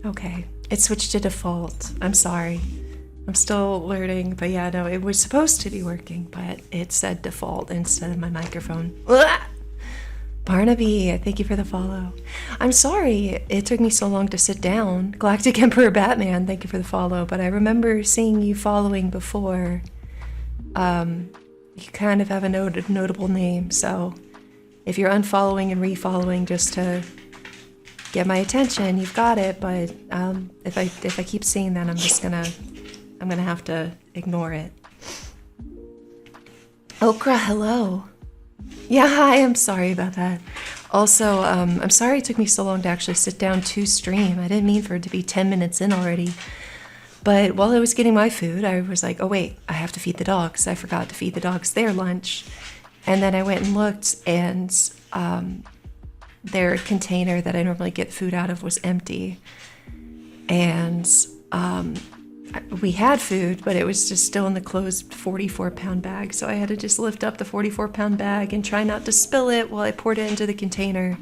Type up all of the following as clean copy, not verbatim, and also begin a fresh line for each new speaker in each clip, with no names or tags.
Okay, it switched to default. I'm sorry. I'm still learning, but yeah, no, it was supposed to be working, but it said default instead of my microphone. Ugh! Barnaby, thank you for the follow. I'm sorry it took me so long to sit down. Galactic Emperor Batman, thank you for the follow, but I remember seeing you following before. You kind of have a notable name, so if you're unfollowing and refollowing just to get my attention, you've got it, but if I keep seeing that, I'm gonna have to ignore it. Okra, hello. Yeah, hi, I'm sorry about that. Also, I'm sorry it took me so long to actually sit down to stream. I didn't mean for it to be 10 minutes in already. But while I was getting my food, I was like, oh wait, I have to feed the dogs. I forgot to feed the dogs their lunch. And then I went and looked, and their container that I normally get food out of was empty. And we had food, but it was just still in the closed 44-pound bag. So I had to just lift up the 44-pound bag and try not to spill it while I poured it into the container.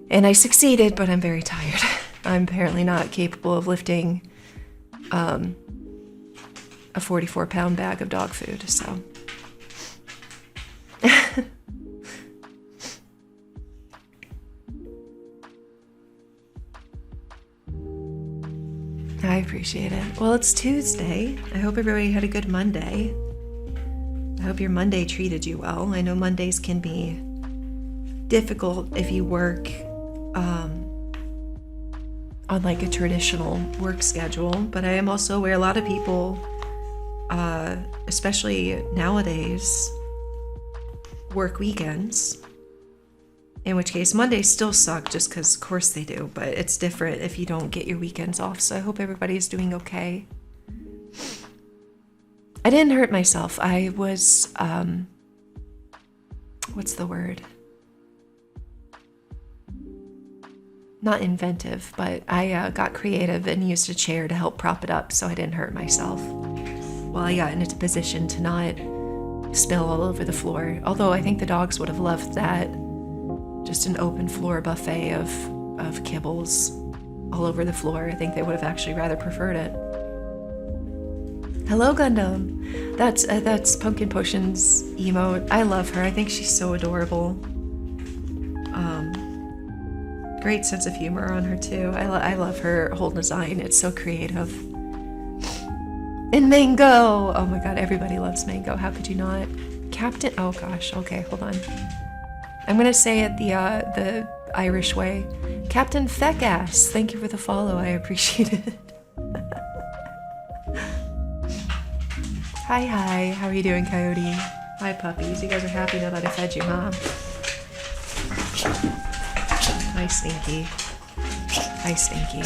And I succeeded, but I'm very tired. I'm apparently not capable of lifting a 44-pound bag of dog food, so. I appreciate it. Well, it's Tuesday. I hope everybody had a good Monday. I hope your Monday treated you well. I know Mondays can be difficult if you work on like a traditional work schedule, but I am also aware a lot of people, especially nowadays, work weekends. In which case, Mondays still suck just because, of course, they do, but it's different if you don't get your weekends off, so I hope everybody's doing okay. I didn't hurt myself. I was, what's the word? Not inventive, but I got creative and used a chair to help prop it up so I didn't hurt myself while I got into a position to not spill all over the floor. Although I think the dogs would have loved that. Just an open floor buffet of kibbles all over the floor. I think they would have actually rather preferred it. Hello, Gundam. That's Pumpkin Potion's emote. I love her. I think she's so adorable. Great sense of humor on her too. I love her whole design. It's so creative. And Mango. Oh my god, everybody loves Mango. How could you not? Captain. Oh gosh. Okay, hold on. I'm gonna say it the Irish way. Captain Feckass, thank you for the follow. I appreciate it. Hi, how are you doing, Coyote? Hi, puppies. You guys are happy now that I fed you, huh? Hi, Stinky. Hi, Stinky.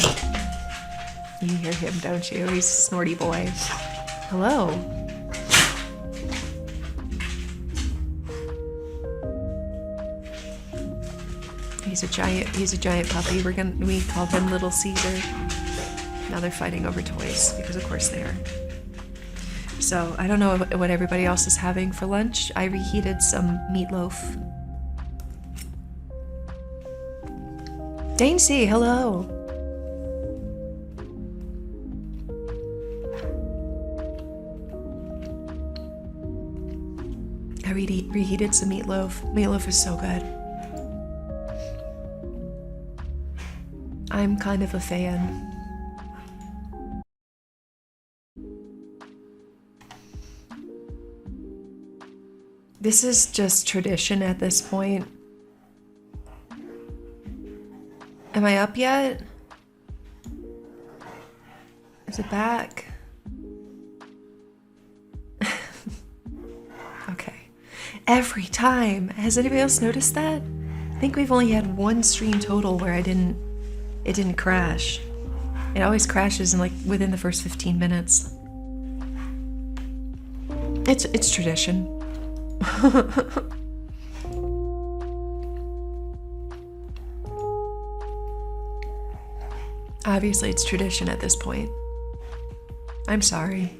You hear him, don't you? He's a snorty boy. Hello. He's a giant puppy. We call him Little Caesar. Now they're fighting over toys because of course they are. So I don't know what everybody else is having for lunch. I reheated some meatloaf. Daincy, hello. I reheated some meatloaf. Meatloaf is so good. I'm kind of a fan. This is just tradition at this point. Am I up yet? Is it back? Okay. Every time. Has anybody else noticed that? I think we've only had one stream total where it didn't crash. It always crashes in like within the first 15 minutes. It's tradition. Obviously, it's tradition at this point. I'm sorry.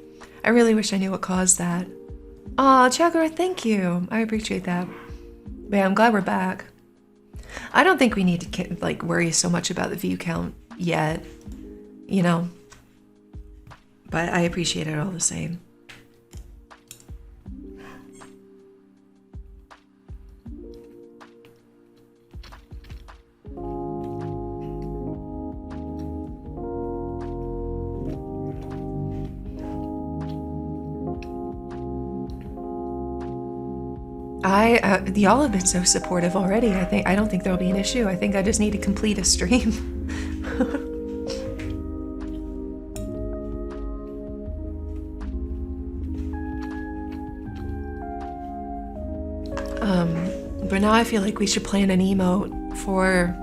I really wish I knew what caused that. Aw, Chagger, thank you. I appreciate that. But yeah, I'm glad we're back. I don't think we need to worry so much about the view count yet, you know, but I appreciate it all the same. Y'all have been so supportive already. I don't think there'll be an issue. I think I just need to complete a stream. But now I feel like we should plan an emote for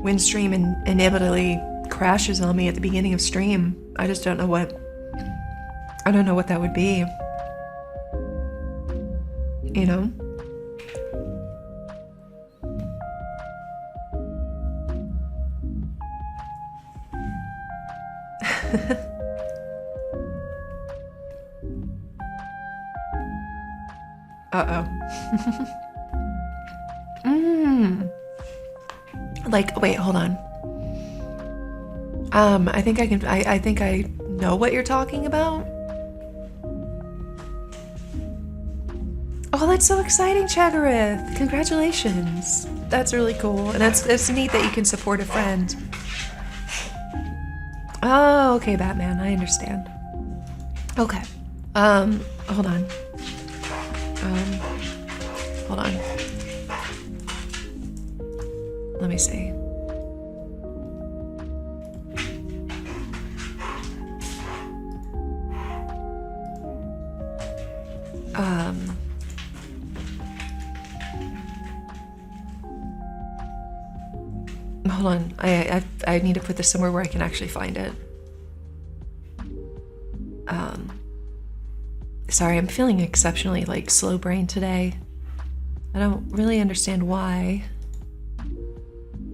when stream inevitably crashes on me at the beginning of stream. I just don't know what that would be. You know? Uh-oh. Like, wait, hold on. I think I know what you're talking about. Oh, that's so exciting, Chagarith. Congratulations. That's really cool. And it's neat that you can support a friend. Oh, okay, Batman, I understand. Okay. Hold on. Hold on. Let me see. Hold on. I need to put this somewhere where I can actually find it. Sorry, I'm feeling exceptionally like slow brain today. I don't really understand why.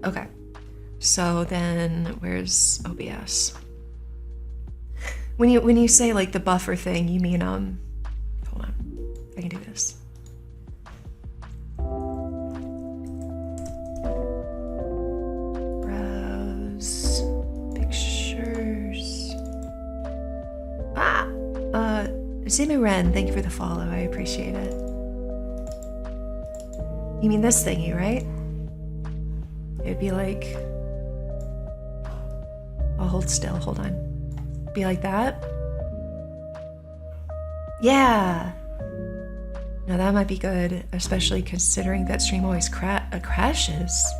Okay. So then where's OBS? When you say like the buffer thing, you mean hold on. I can do this. Browse pictures. Zimiren, thank you for the follow. I appreciate it. You mean this thingy, right? It'd be like, I'll hold still, hold on. Be like that? Yeah. Now that might be good, especially considering that stream always crashes.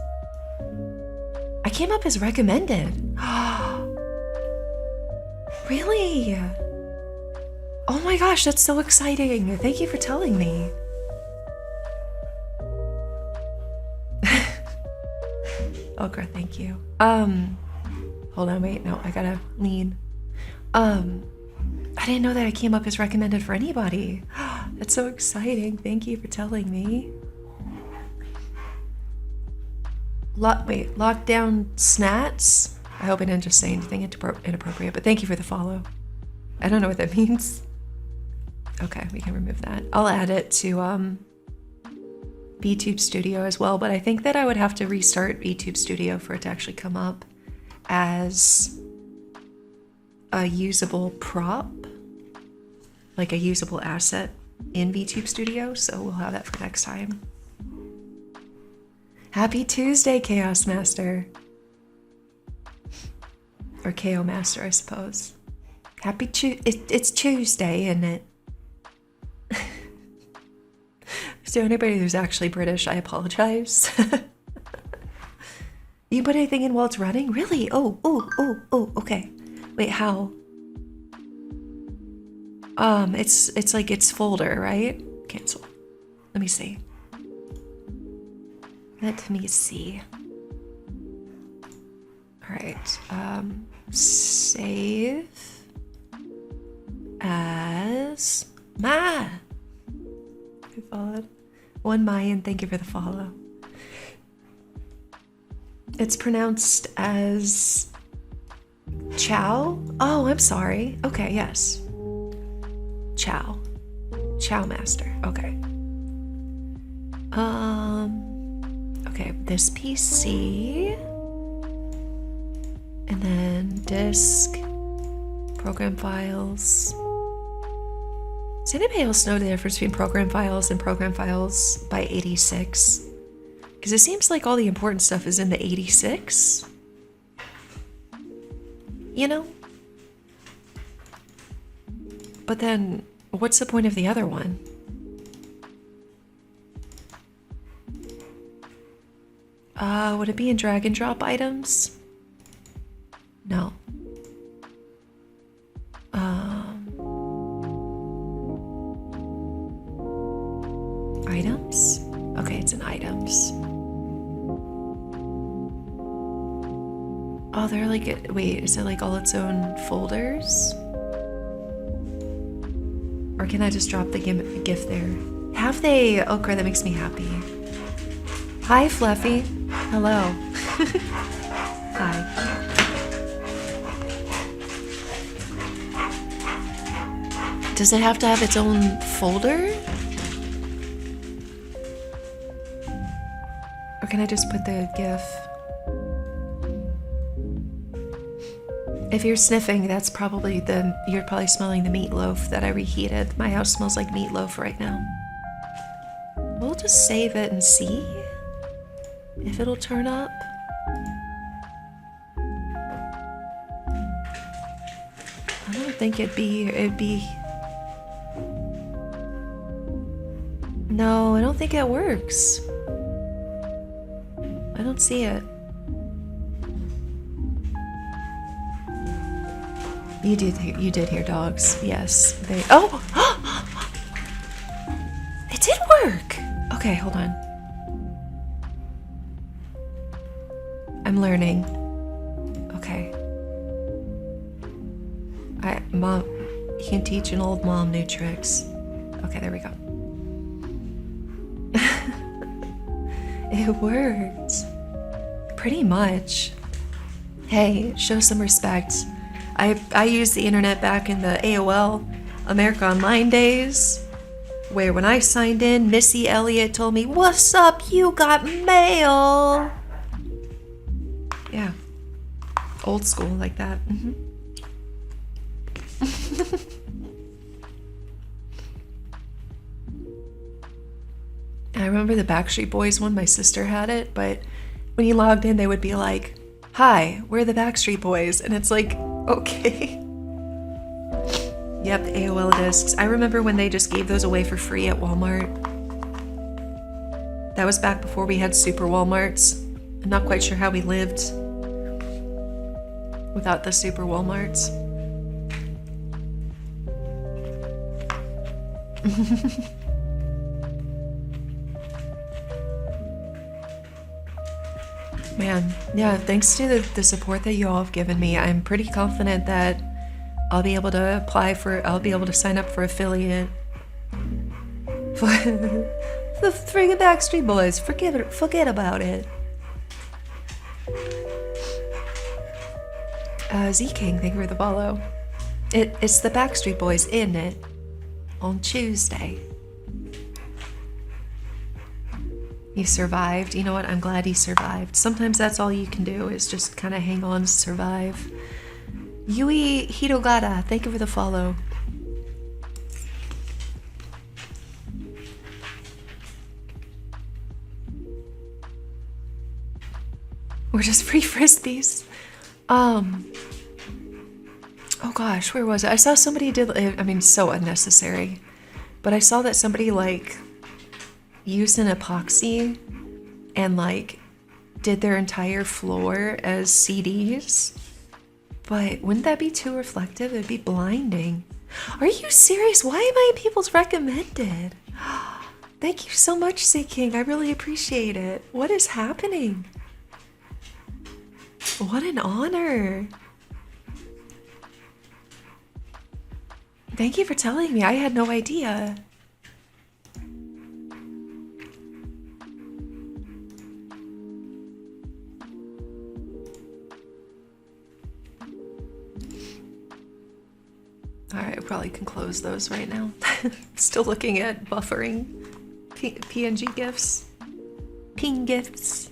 I came up as recommended. Really? Oh my gosh, that's so exciting. Thank you for telling me. Okay, thank you. Hold on, wait, no, I gotta lean. I didn't know that I came up as recommended for anybody. That's so exciting. Thank you for telling me. Lockdown snats? I hope I didn't just say anything inappropriate, but thank you for the follow. I don't know what that means. Okay, we can remove that. I'll add it to VTube Studio as well, but I think that I would have to restart VTube Studio for it to actually come up as a usable prop, like a usable asset in VTube Studio, so we'll have that for next time. Happy Tuesday, Chaos Master. Or KO Master, I suppose. It's Tuesday, isn't it? So anybody who's actually British, I apologize. You put anything in while it's running? Really? Oh, okay. Wait, how? It's like its folder, right? Cancel. Let me see. All right. Save as Ma. Who followed? One Mayan, thank you for the follow. It's pronounced as Chow? Oh, I'm sorry. Okay, yes. Chow. Chow Master. Okay. Okay, this PC. And then disk, program files. Does anybody else know the difference between program files and program files by 86? Because it seems like all the important stuff is in the 86. You know? But then, what's the point of the other one? Would it be in drag and drop items? No. Items? Okay, it's in items. Oh, they're like, wait, is it like all its own folders? Or can I just drop the GIF there? Have they? Oh, crap, that makes me happy. Hi, Fluffy. Hello. Hi. Does it have to have its own folder? Or can I just put the GIF? If you're sniffing, that's probably you're probably smelling the meatloaf that I reheated. My house smells like meatloaf right now. We'll just save it and see if it'll turn up. I don't think it'd be. No, I don't think it works. I don't see it. You did hear dogs. Yes, they. Oh, it did work. Okay, hold on. I'm learning. Okay. Mom, you can teach an old mom new tricks. Okay, there we go. It worked. Pretty much. Hey, show some respect. I used the internet back in the AOL America Online days, where when I signed in, Missy Elliott told me, "What's up? You got mail." Yeah. Old school like that. Mm-hmm. I remember the Backstreet Boys one, my sister had it, but when you logged in, they would be like, "Hi, we're the Backstreet Boys," and it's like, okay. Yep, the AOL discs. I remember when they just gave those away for free at Walmart. That was back before we had super Walmarts. I'm not quite sure how we lived without the super Walmarts. Man, yeah, thanks to the support that you all have given me, I'm pretty confident that I'll be able to sign up for affiliate. The friggin' Backstreet Boys, forget about it. Z-King, thank you for the follow. It's the Backstreet Boys, isn't it? On Tuesday. He survived. You know what? I'm glad he survived. Sometimes that's all you can do is just kind of hang on, survive. Yui Hirogata, thank you for the follow. We're just free frisbees. Oh gosh, where was it? I saw somebody so unnecessary. But I saw that somebody used an epoxy and did their entire floor as CDs. But wouldn't that be too reflective? It'd be blinding. Are you serious? Why am I in people's recommended? Thank you so much, C King. I really appreciate it. What is happening? What an honor. Thank you for telling me. I had no idea. Alright, I probably can close those right now. Still looking at buffering PNG GIFs. Ping GIFs.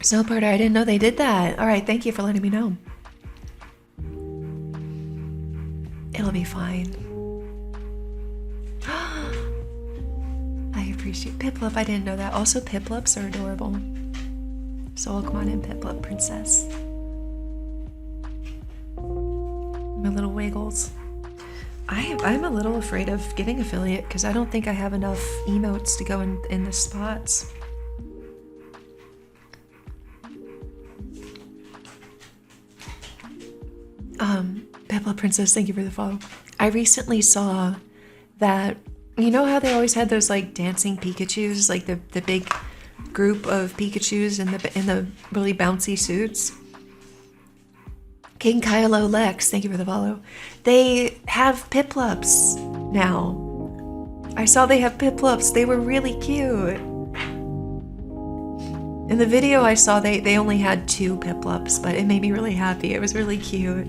Snowboarder, I didn't know they did that. All right, thank you for letting me know. It'll be fine. I appreciate Piplup. I didn't know that. Also, Piplups are adorable. So come on in, Piplup princess. My little wiggles. I'm a little afraid of getting affiliate because I don't think I have enough emotes to go in the spots. Piplup princess, thank you for the follow. I recently saw that, you know how they always had those like dancing Pikachus, like the big group of Pikachus in the really bouncy suits. King Kylo Lex, thank you for the follow. They have Piplups now. I saw they have Piplups. They were really cute. In the video I saw they only had 2 Piplups, but it made me really happy. It was really cute.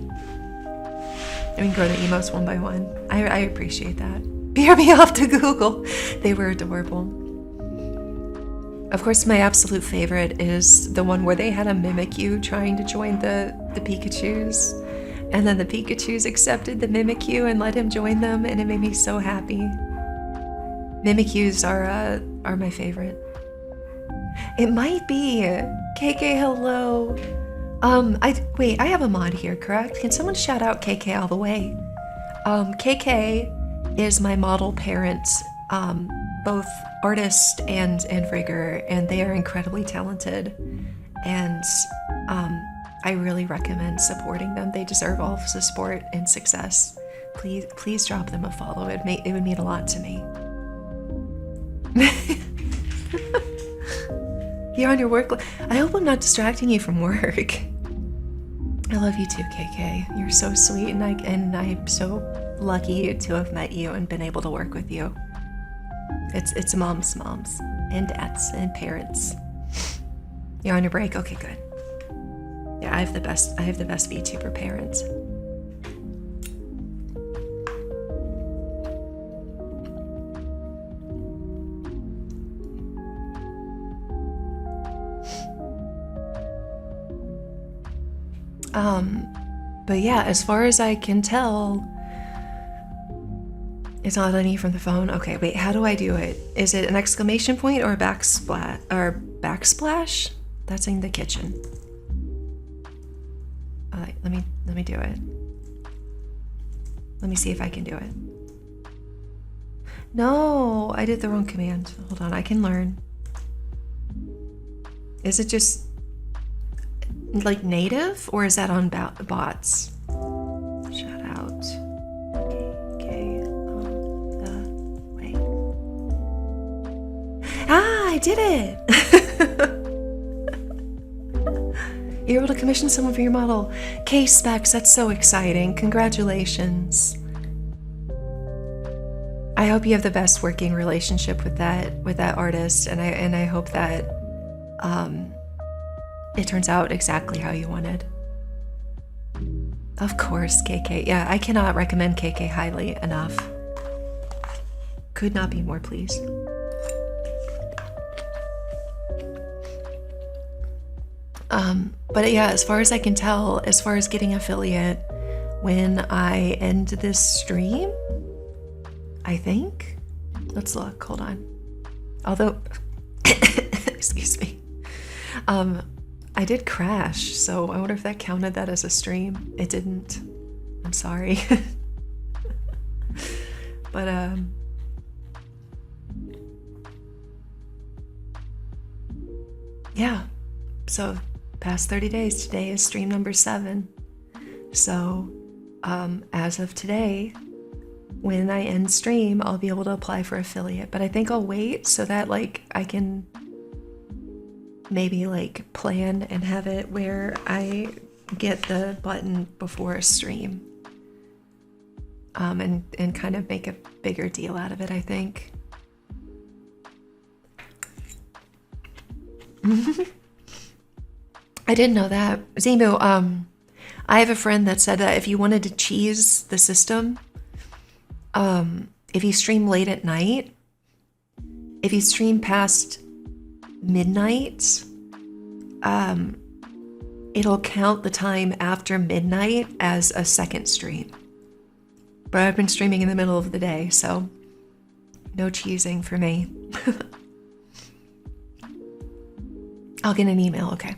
I mean, grow the emotes one by one. I appreciate that. BRB off to Google. They were adorable. Of course, my absolute favorite is the one where they had a Mimikyu trying to join the Pikachus. And then the Pikachus accepted the Mimikyu and let him join them, and it made me so happy. Mimikyus are my favorite. It might be. KK, hello. Wait, I have a mod here, correct? Can someone shout out KK all the way? KK is my model parent, both artist and rigger, and they are incredibly talented. And I really recommend supporting them. They deserve all the support and success. Please drop them a follow. It would mean a lot to me. You're on your work. I hope I'm not distracting you from work. I love you too, KK. You're so sweet, and I'm so lucky to have met you and been able to work with you. It's moms and dads and parents. You're on your break? Okay, good. Yeah, I have the best VTuber parents. But yeah, as far as I can tell, it's not any from the phone. Okay, wait, how do I do it? Is it an exclamation point or a backsplash? That's in the kitchen. All right, let me do it. Let me see if I can do it. No, I did the wrong command. Hold on, I can learn. Is it just like native, or is that on bots? Shout out. Okay, the way. Ah, I did it! You're able to commission someone for your model. K-Specs, that's so exciting. Congratulations. I hope you have the best working relationship with that artist, and I hope that it turns out exactly how you wanted. Of course, KK. Yeah, I cannot recommend KK highly enough. Could not be more pleased. But yeah, as far as I can tell, as far as getting affiliate, when I end this stream, I think. Let's look, hold on. Although, excuse me. I did crash, so I wonder if that counted that as a stream. It didn't. I'm sorry. But, yeah. So, past 30 days, today is stream number 7. So, as of today, when I end stream, I'll be able to apply for affiliate. But I think I'll wait so that, like, I can maybe like plan and have it where I get the button before a stream, and kind of make a bigger deal out of it, I think. I didn't know that. Zimu, I have a friend that said that if you wanted to cheese the system, if you stream late at night, if you stream past midnight, it'll count the time after midnight as a second stream. But I've been streaming in the middle of the day, so no cheesing for me. I'll get an email, okay.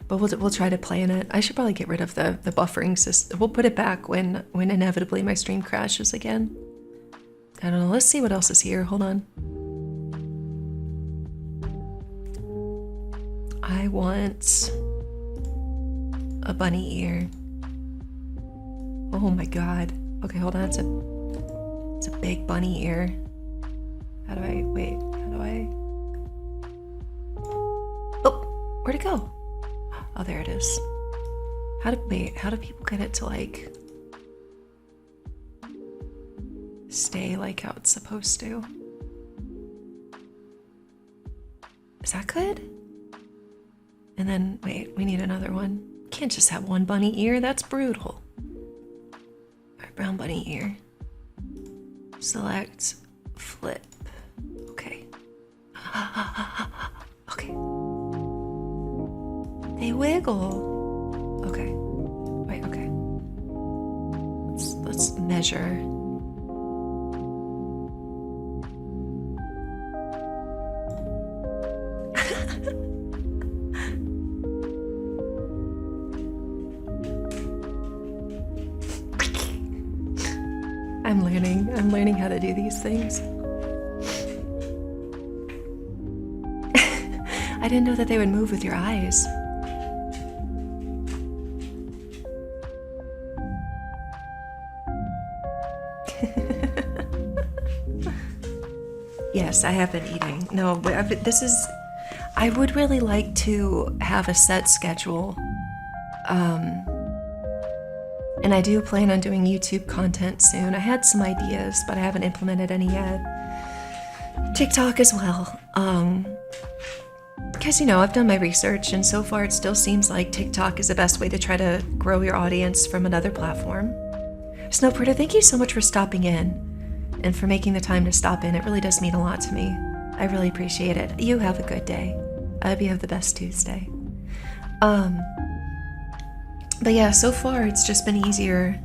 But we'll try to plan it. I should probably get rid of the buffering system. We'll put it back when inevitably my stream crashes again. I don't know. Let's see what else is here. Hold on. I want a bunny ear. Oh my god. Okay, hold on. It's a big bunny ear. How do I? Oh, where'd it go? Oh, there it is. How do people get it to like stay like how it's supposed to? Is that good? And then, wait, we need another one. Can't just have one bunny ear, that's brutal. Alright, brown bunny ear. Select, flip. Okay. Okay. They wiggle. Okay. Wait, okay. Let's measure. I'm learning how to do these things. I didn't know that they would move with your eyes. Yes, I have been eating. No, but I would really like to have a set schedule. And I do plan on doing YouTube content soon. I had some ideas, but I haven't implemented any yet. TikTok as well. Because, I've done my research, and so far it still seems like TikTok is the best way to try to grow your audience from another platform. Snowprinter, thank you so much for stopping in and for making the time to stop in. It really does mean a lot to me. I really appreciate it. You have a good day. I hope you have the best Tuesday. But yeah, so far it's just been easier.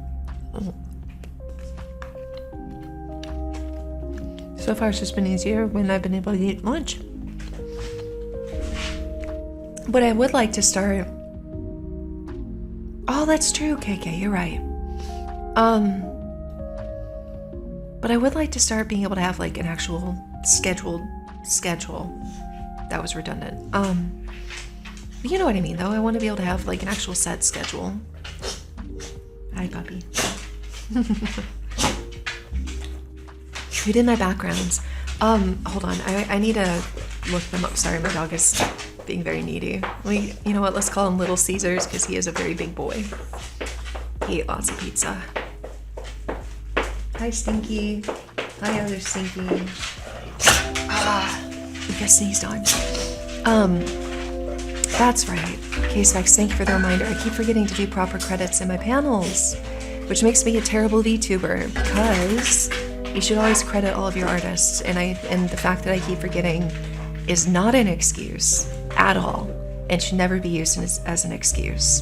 So far it's just been easier when I've been able to eat lunch. But I would like to start. Oh, that's true, KK, you're right. But I would like to start being able to have like an actual scheduled schedule. That was redundant. You know what I mean, though. I want to be able to have like an actual set schedule. Hi, puppy. Who did my backgrounds? Hold on. I need to look them up. Sorry, my dog is being very needy. You know what? Let's call him Little Caesars because he is a very big boy. He ate lots of pizza. Hi, Stinky. Hi, other Stinky. You got sneezed on. That's right. Casefax, thank you for the reminder. I keep forgetting to do proper credits in my panels, which makes me a terrible VTuber because you should always credit all of your artists, and the fact that I keep forgetting is not an excuse at all and should never be used as an excuse.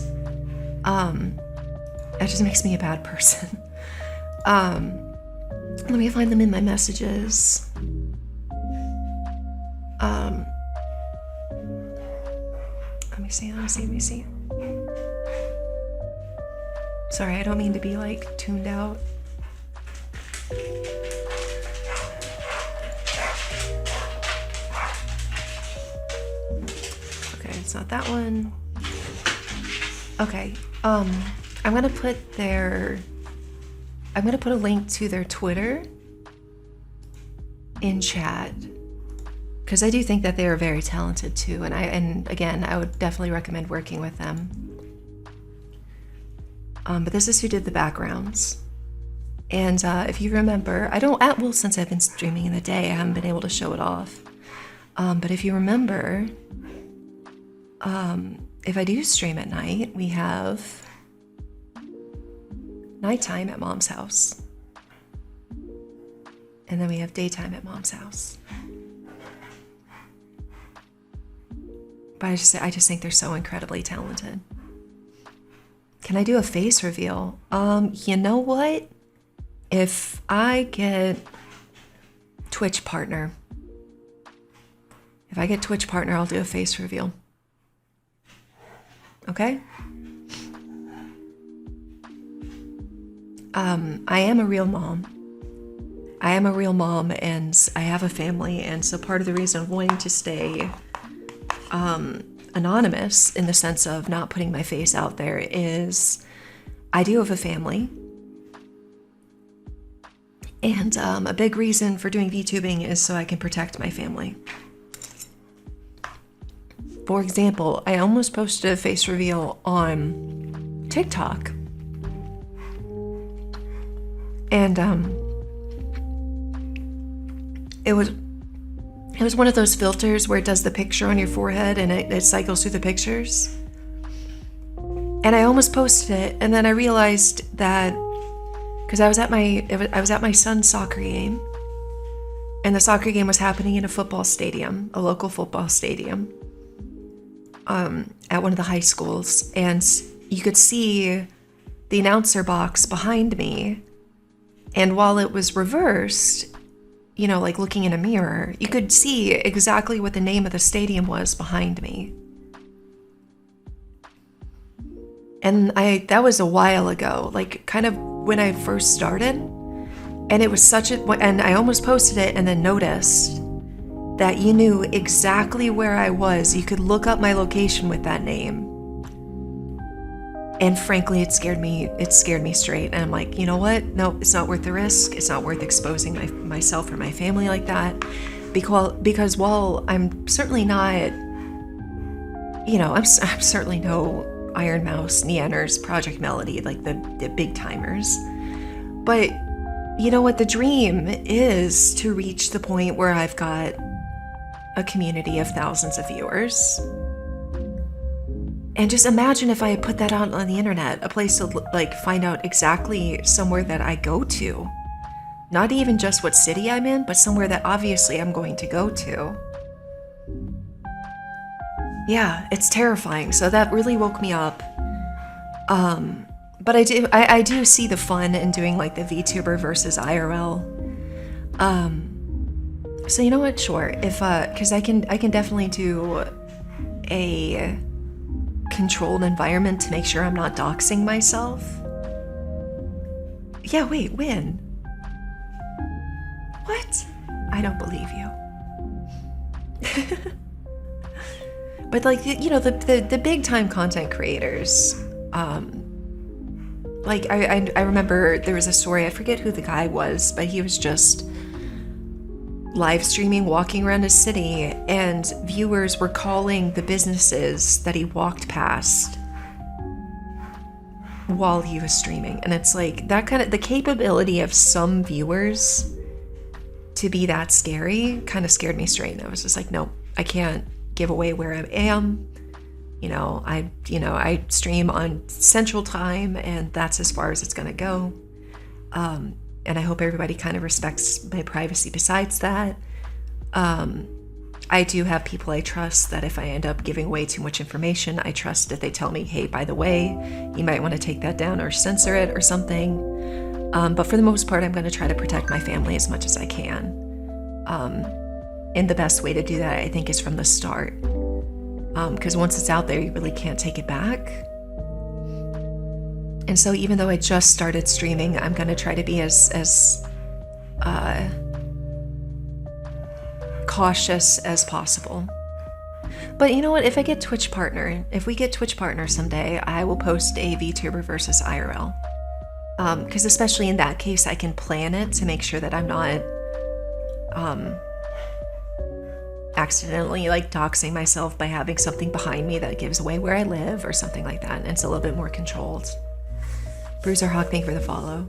That just makes me a bad person. Let me find them in my messages. Let me see. Sorry, I don't mean to be like tuned out. Okay, it's not that one. Okay, I'm gonna put a link to their Twitter in chat. Because I do think that they are very talented too, and again, I would definitely recommend working with them. But this is who did the backgrounds. And if you remember, since I've been streaming in the day, I haven't been able to show it off. But if you remember, if I do stream at night, we have nighttime at Mom's house. And then we have daytime at Mom's house. But I just think they're so incredibly talented. Can I do a face reveal? You know what? If I get Twitch partner, I'll do a face reveal. Okay? I am a real mom. And I have a family, and so part of the reason of wanting to stay anonymous in the sense of not putting my face out there is I do have a family. And a big reason for doing VTubing is so I can protect my family. For example, I almost posted a face reveal on TikTok. And it was one of those filters where it does the picture on your forehead and it cycles through the pictures. And I almost posted it, and then I realized that because I was at my son's soccer game, and the soccer game was happening in a football stadium, a local football stadium, at one of the high schools, and you could see the announcer box behind me, and while it was reversed, you know, like looking in a mirror, you could see exactly what the name of the stadium was behind me. And that was a while ago, like kind of when I first started. And it was and I almost posted it and then noticed that you knew exactly where I was. You could look up my location with that name. And frankly, it scared me straight. And I'm like, you know what? No, it's not worth the risk. It's not worth exposing myself or my family like that. Because while I'm certainly not, you know, I'm certainly no Iron Mouse, Neanners, Project Melody, like the big timers. But you know what? The dream is to reach the point where I've got a community of thousands of viewers. And just imagine if I had put that out on the internet, a place to like find out exactly somewhere that I go to. Not even just what city I'm in, but somewhere that obviously I'm going to go to. Yeah, it's terrifying. So that really woke me up. But I do see the fun in doing like the VTuber versus IRL. So you know what? Sure. If because I can definitely do a controlled environment to make sure I'm not doxing myself. Yeah, wait, when? What? I don't believe you. But like, you know, the big time content creators, like I remember there was a story, I forget who the guy was, but he was just live streaming, walking around a city, and viewers were calling the businesses that he walked past while he was streaming. And it's like that kind of, the capability of some viewers to be that scary kind of scared me straight. And I was just like, no, I can't give away where I am. I stream on Central Time, and that's as far as it's gonna go. And I hope everybody kind of respects my privacy besides that. I do have people I trust that if I end up giving away too much information, I trust that they tell me, hey, by the way, you might want to take that down or censor it or something. But for the most part, I'm going to try to protect my family as much as I can. And the best way to do that, I think, is from the start. Because once it's out there, you really can't take it back. And so even though I just started streaming, I'm going to try to be as cautious as possible. But you know what? If we get Twitch partner someday, I will post a VTuber versus IRL. Because especially in that case, I can plan it to make sure that I'm not accidentally like doxing myself by having something behind me that gives away where I live or something like that. And it's a little bit more controlled. Bruiser Hawk, thank you for the follow.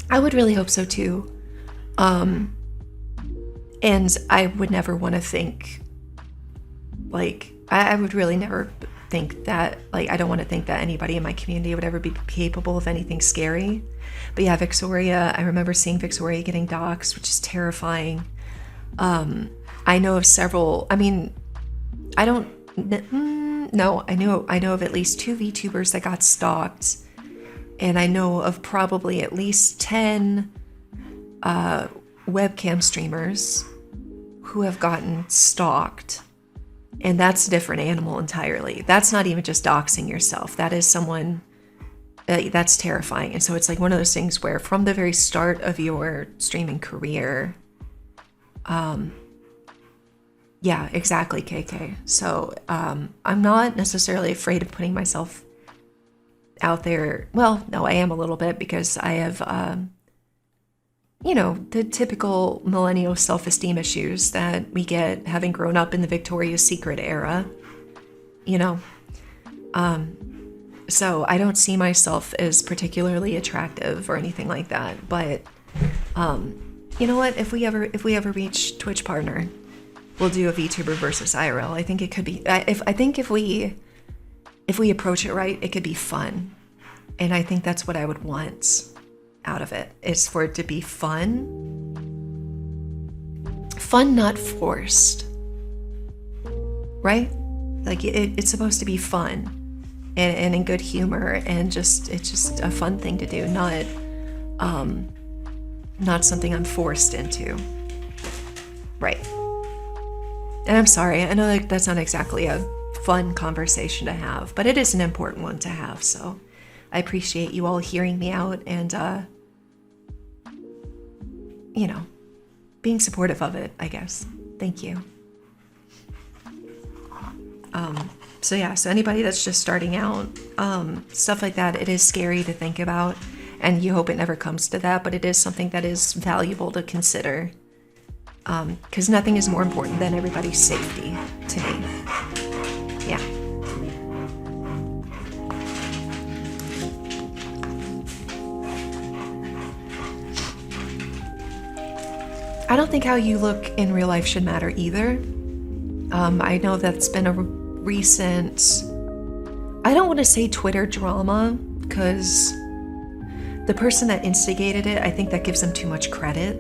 I would really hope so too. And I would never want to think, like, I would really never think that, like, I don't want to think that anybody in my community would ever be capable of anything scary. But yeah, Victoria, I remember seeing Victoria getting doxxed, which is terrifying. I know of several, I mean, I don't no, I know of at least 2 VTubers that got stalked, and I know of probably at least 10 webcam streamers who have gotten stalked. And that's a different animal entirely. That's not even just doxing yourself. That is someone that's terrifying. And so it's like one of those things where from the very start of your streaming career, yeah, exactly, KK. So I'm not necessarily afraid of putting myself out there. Well, no, I am a little bit, because I have, the typical millennial self-esteem issues that we get having grown up in the Victoria's Secret era, So I don't see myself as particularly attractive or anything like that. But you know what? If we ever reach Twitch partner, we'll do a VTuber versus IRL. I think it could be. If we approach it right, it could be fun, and I think that's what I would want out of it, is for it to be fun, not forced, right? Like it's supposed to be fun and in good humor, and it's just a fun thing to do, not something I'm forced into, right? And I'm sorry, I know that's not exactly a fun conversation to have, but it is an important one to have. So I appreciate you all hearing me out and, being supportive of it, I guess. Thank you. So anybody that's just starting out, stuff like that, it is scary to think about, and you hope it never comes to that, but it is something that is valuable to consider. Because nothing is more important than everybody's safety to me. Yeah. I don't think how you look in real life should matter either. I know that's been a recent, I don't want to say Twitter drama, because the person that instigated it, I think that gives them too much credit.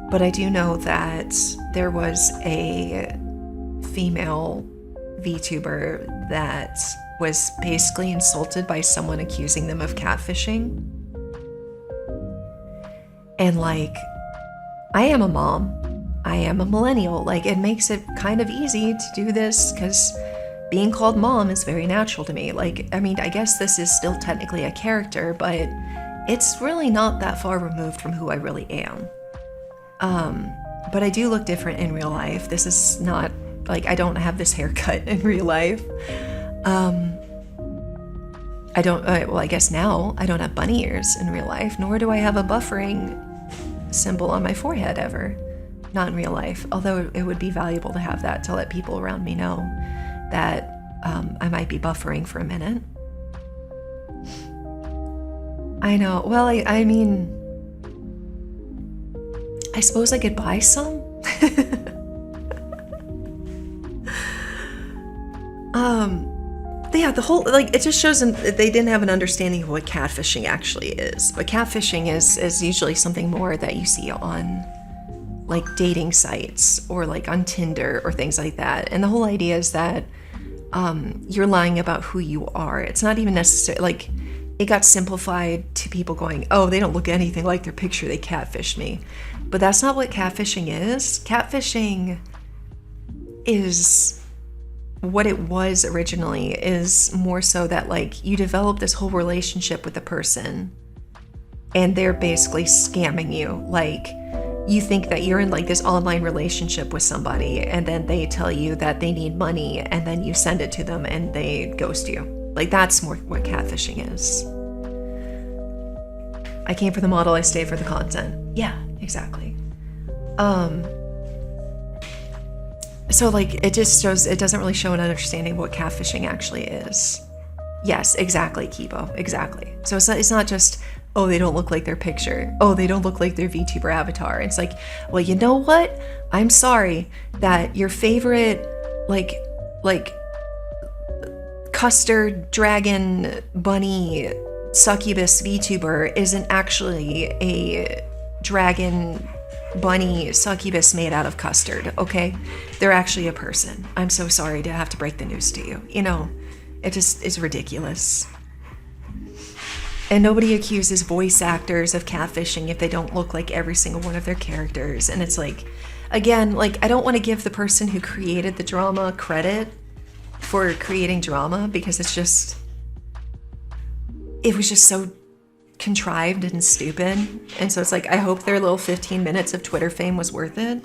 But I do know that there was a female VTuber that was basically insulted by someone accusing them of catfishing. And I am a mom. I am a millennial. It makes it kind of easy to do this, because being called mom is very natural to me. I guess this is still technically a character, but it's really not that far removed from who I really am. But I do look different in real life. This is not, I don't have this haircut in real life. I don't, I guess now I don't have bunny ears in real life, nor do I have a buffering symbol on my forehead ever. Not in real life, although it would be valuable to have that to let people around me know that I might be buffering for a minute. I know. Well, I mean, I suppose I could buy some. Yeah, the whole, it just shows them that they didn't have an understanding of what catfishing actually is. But catfishing is usually something more that you see on dating sites or on Tinder or things like that. And the whole idea is that you're lying about who you are. It's not even necessary, it got simplified to people going, oh, they don't look anything like their picture, they catfished me. But that's not what catfishing is. Catfishing is what it was originally, is more so that you develop this whole relationship with the person and they're basically scamming you. You think that you're in this online relationship with somebody, and then they tell you that they need money, and then you send it to them and they ghost you. That's more what catfishing is. I came for the model, I stay for the content. Yeah, exactly. So it just shows, it doesn't really show an understanding of what catfishing actually is. Yes, exactly, Kibo, exactly. So it's not just, oh, they don't look like their picture. Oh, they don't look like their VTuber avatar. It's well, you know what? I'm sorry that your favorite, custard dragon bunny succubus VTuber isn't actually a dragon bunny succubus made out of custard, okay? They're actually a person. I'm so sorry to have to break the news to you. You know, it just is ridiculous. And nobody accuses voice actors of catfishing if they don't look like every single one of their characters. And it's like, again, like, I don't want to give the person who created the drama credit for creating drama, because it was just so contrived and stupid. And so it's like, I hope their little 15 minutes of Twitter fame was worth it.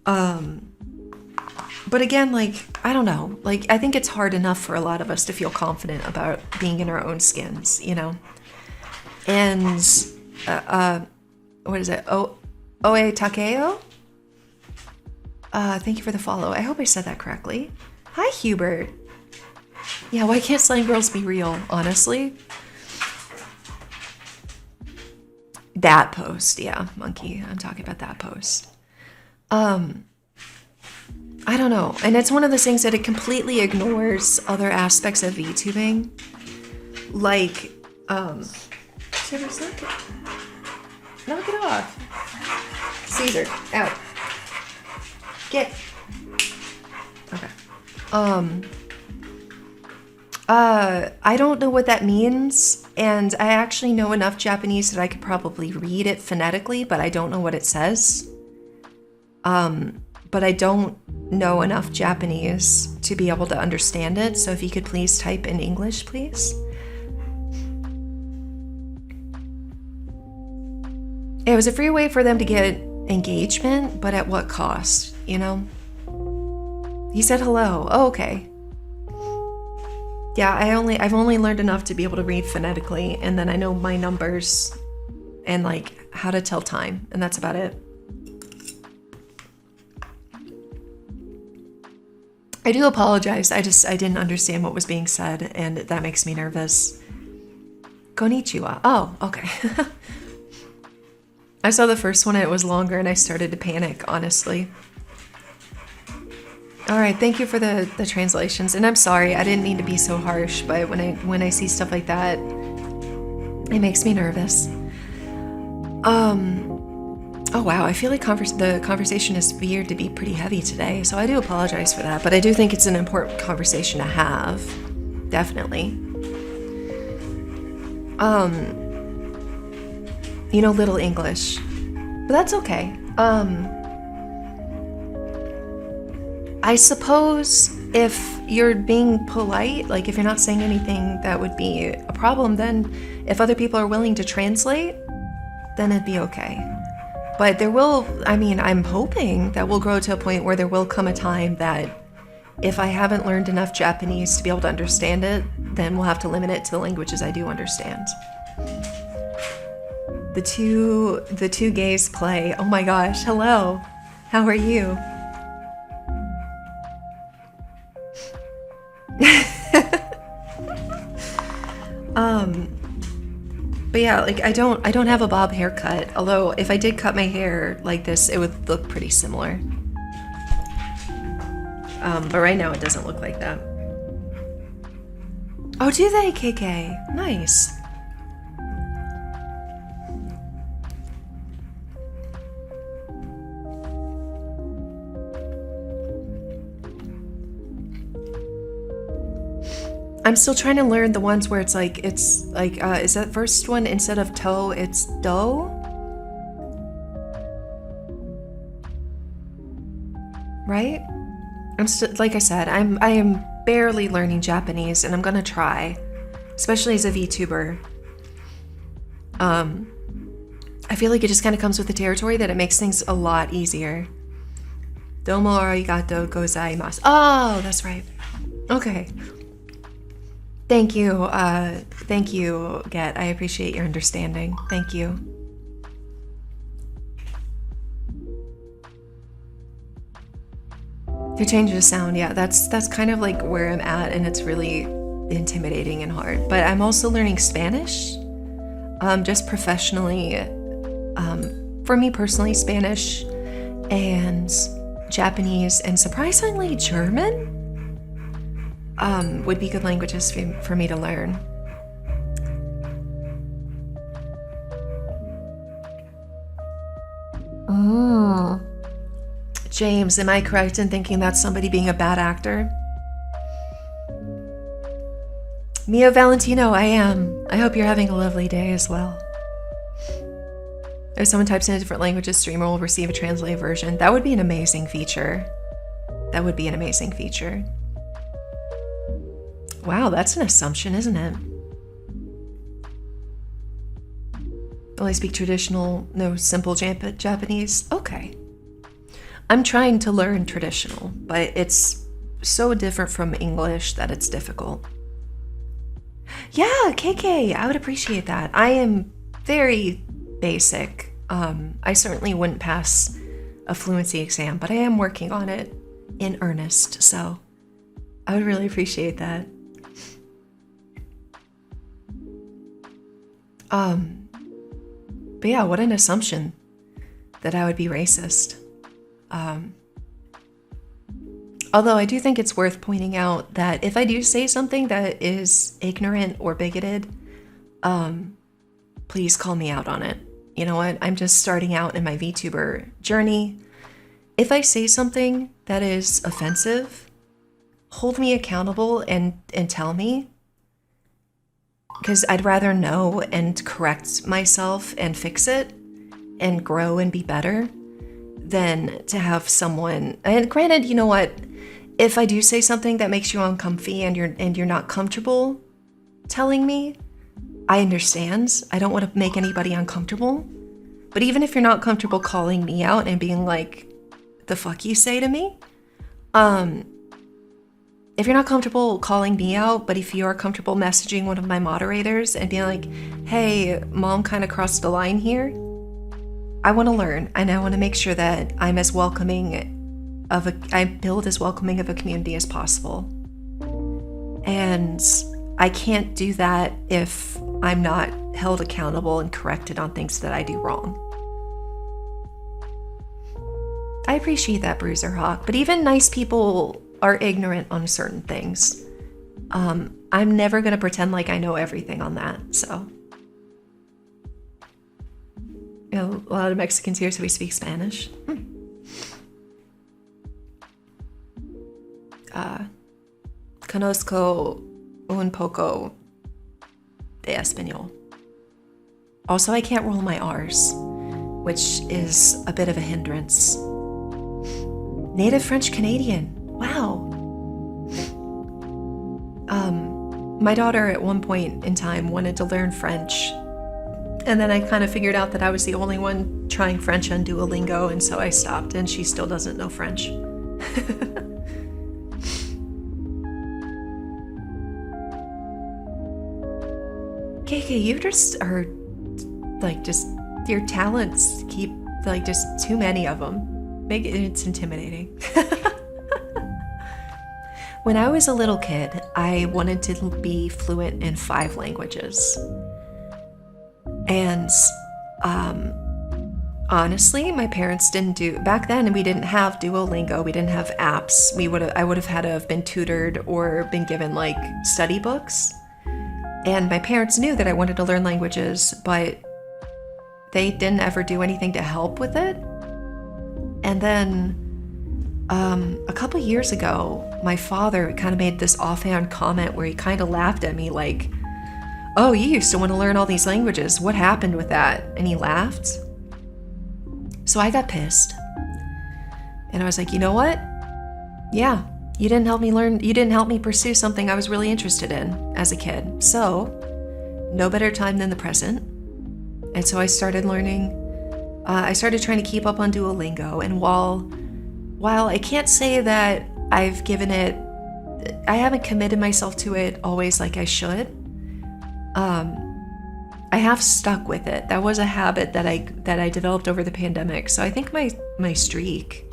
But again, like, I don't know. Like, I think it's hard enough for a lot of us to feel confident about being in our own skins, you know? And, what is it? Oe Takeo? Thank you for the follow. I hope I said that correctly. Hi, Hubert. Yeah, why can't slime girls be real, honestly? That post, yeah, Monkey. I'm talking about that post. I don't know. And it's one of those things that it completely ignores other aspects of VTubing. Like, Shivers, knock it off. Caesar, out. Get. Okay. I don't know what that means, and I actually know enough Japanese that I could probably read it phonetically, but I don't know what it says. But I don't know enough Japanese to be able to understand it, so if you could please type in English, please. It was a free way for them to get engagement, but at what cost, you know? He said hello. Oh, okay. Yeah, I've only learned enough to be able to read phonetically, and then I know my numbers and like how to tell time, and that's about it. I do apologize. I didn't understand what was being said, and that makes me nervous. Konnichiwa. Oh, okay. I saw the first one, it was longer, and I started to panic, honestly. All right, thank you for the translations, and I'm sorry, I didn't mean to be so harsh, but when I see stuff like that, it makes me nervous. Oh wow, I feel like the conversation is weird to be pretty heavy today, so I do apologize for that, but I do think it's an important conversation to have, definitely. You know, little English, but that's okay. I suppose if you're being polite, like if you're not saying anything that would be a problem, then if other people are willing to translate, then it'd be okay. But there will, I mean, I'm hoping that we'll grow to a point where there will come a time that if I haven't learned enough Japanese to be able to understand it, then we'll have to limit it to the languages I do understand. The two gays play. Oh my gosh, hello. How are you? But yeah, like I don't have a bob haircut, although if I did cut my hair like this, it would look pretty similar. But right now it doesn't look like that. Oh, do they, KK? Nice. I'm still trying to learn the ones where it's like, is that first one instead of toe, it's do? Right? I'm still, like I said, I am barely learning Japanese, and I'm gonna try, especially as a VTuber. I feel like it just kind of comes with the territory that it makes things a lot easier. Domo arigato gozaimasu. Oh, that's right. Okay. Thank you, Get. I appreciate your understanding. Thank you. To change the sound, yeah, that's kind of like where I'm at, and it's really intimidating and hard. But I'm also learning Spanish, just professionally. For me personally, Spanish and Japanese, and surprisingly German. Would be good languages for me to learn. James, am I correct in thinking that's somebody being a bad actor? Mia Valentino, I am. I hope you're having a lovely day as well. If someone types in a different language, a streamer will receive a translated version. That would be an amazing feature. That would be an amazing feature. Wow, that's an assumption, isn't it? Only speak traditional, no simple Japanese. Okay. I'm trying to learn traditional, but it's so different from English that it's difficult. Yeah, KK, I would appreciate that. I am very basic. I certainly wouldn't pass a fluency exam, but I am working on it in earnest, so I would really appreciate that. But yeah, what an assumption that I would be racist. Although I do think it's worth pointing out that if I do say something that is ignorant or bigoted, please call me out on it. You know what? I'm just starting out in my VTuber journey. If I say something that is offensive, hold me accountable and tell me. Because I'd rather know and correct myself and fix it and grow and be better than to have someone. And granted, you know what? If I do say something that makes you uncomfy and you're not comfortable telling me, I understand. I don't want to make anybody uncomfortable. But even if you're not comfortable calling me out and being like, the fuck you say to me? If you're not comfortable calling me out, but if you are comfortable messaging one of my moderators and being like, hey, mom kind of crossed the line here, I want to learn and I want to make sure that I'm as welcoming I build as welcoming of a community as possible. And I can't do that if I'm not held accountable and corrected on things that I do wrong. I appreciate that, Bruiser Hawk, but even nice people are ignorant on certain things. I'm never going to pretend like I know everything on that, so. You know, a lot of Mexicans here, so we speak Spanish. Conozco un poco de español. Also, I can't roll my R's, which is a bit of a hindrance. Native French Canadian. Wow. My daughter at one point in time wanted to learn French. And then I kind of figured out that I was the only one trying French on Duolingo, and so I stopped, and she still doesn't know French. KK, you just are, like, just, your talents keep, like, just too many of them. It's intimidating. When I was a little kid, I wanted to be fluent in 5 languages. And honestly, my parents didn't do, back then we didn't have Duolingo, we didn't have apps. I would have had to have been tutored or been given like study books. And my parents knew that I wanted to learn languages, but they didn't ever do anything to help with it. And then a couple years ago, my father kind of made this offhand comment where he kind of laughed at me like, oh, you used to want to learn all these languages. What happened with that? And he laughed. So I got pissed. And I was like, you know what? Yeah, you didn't help me learn. You didn't help me pursue something I was really interested in as a kid. So no better time than the present. And so I started learning. I started trying to keep up on Duolingo. And while I can't say that I've given it, I haven't committed myself to it always like I should. I have stuck with it. That was a habit that I developed over the pandemic. So I think my streak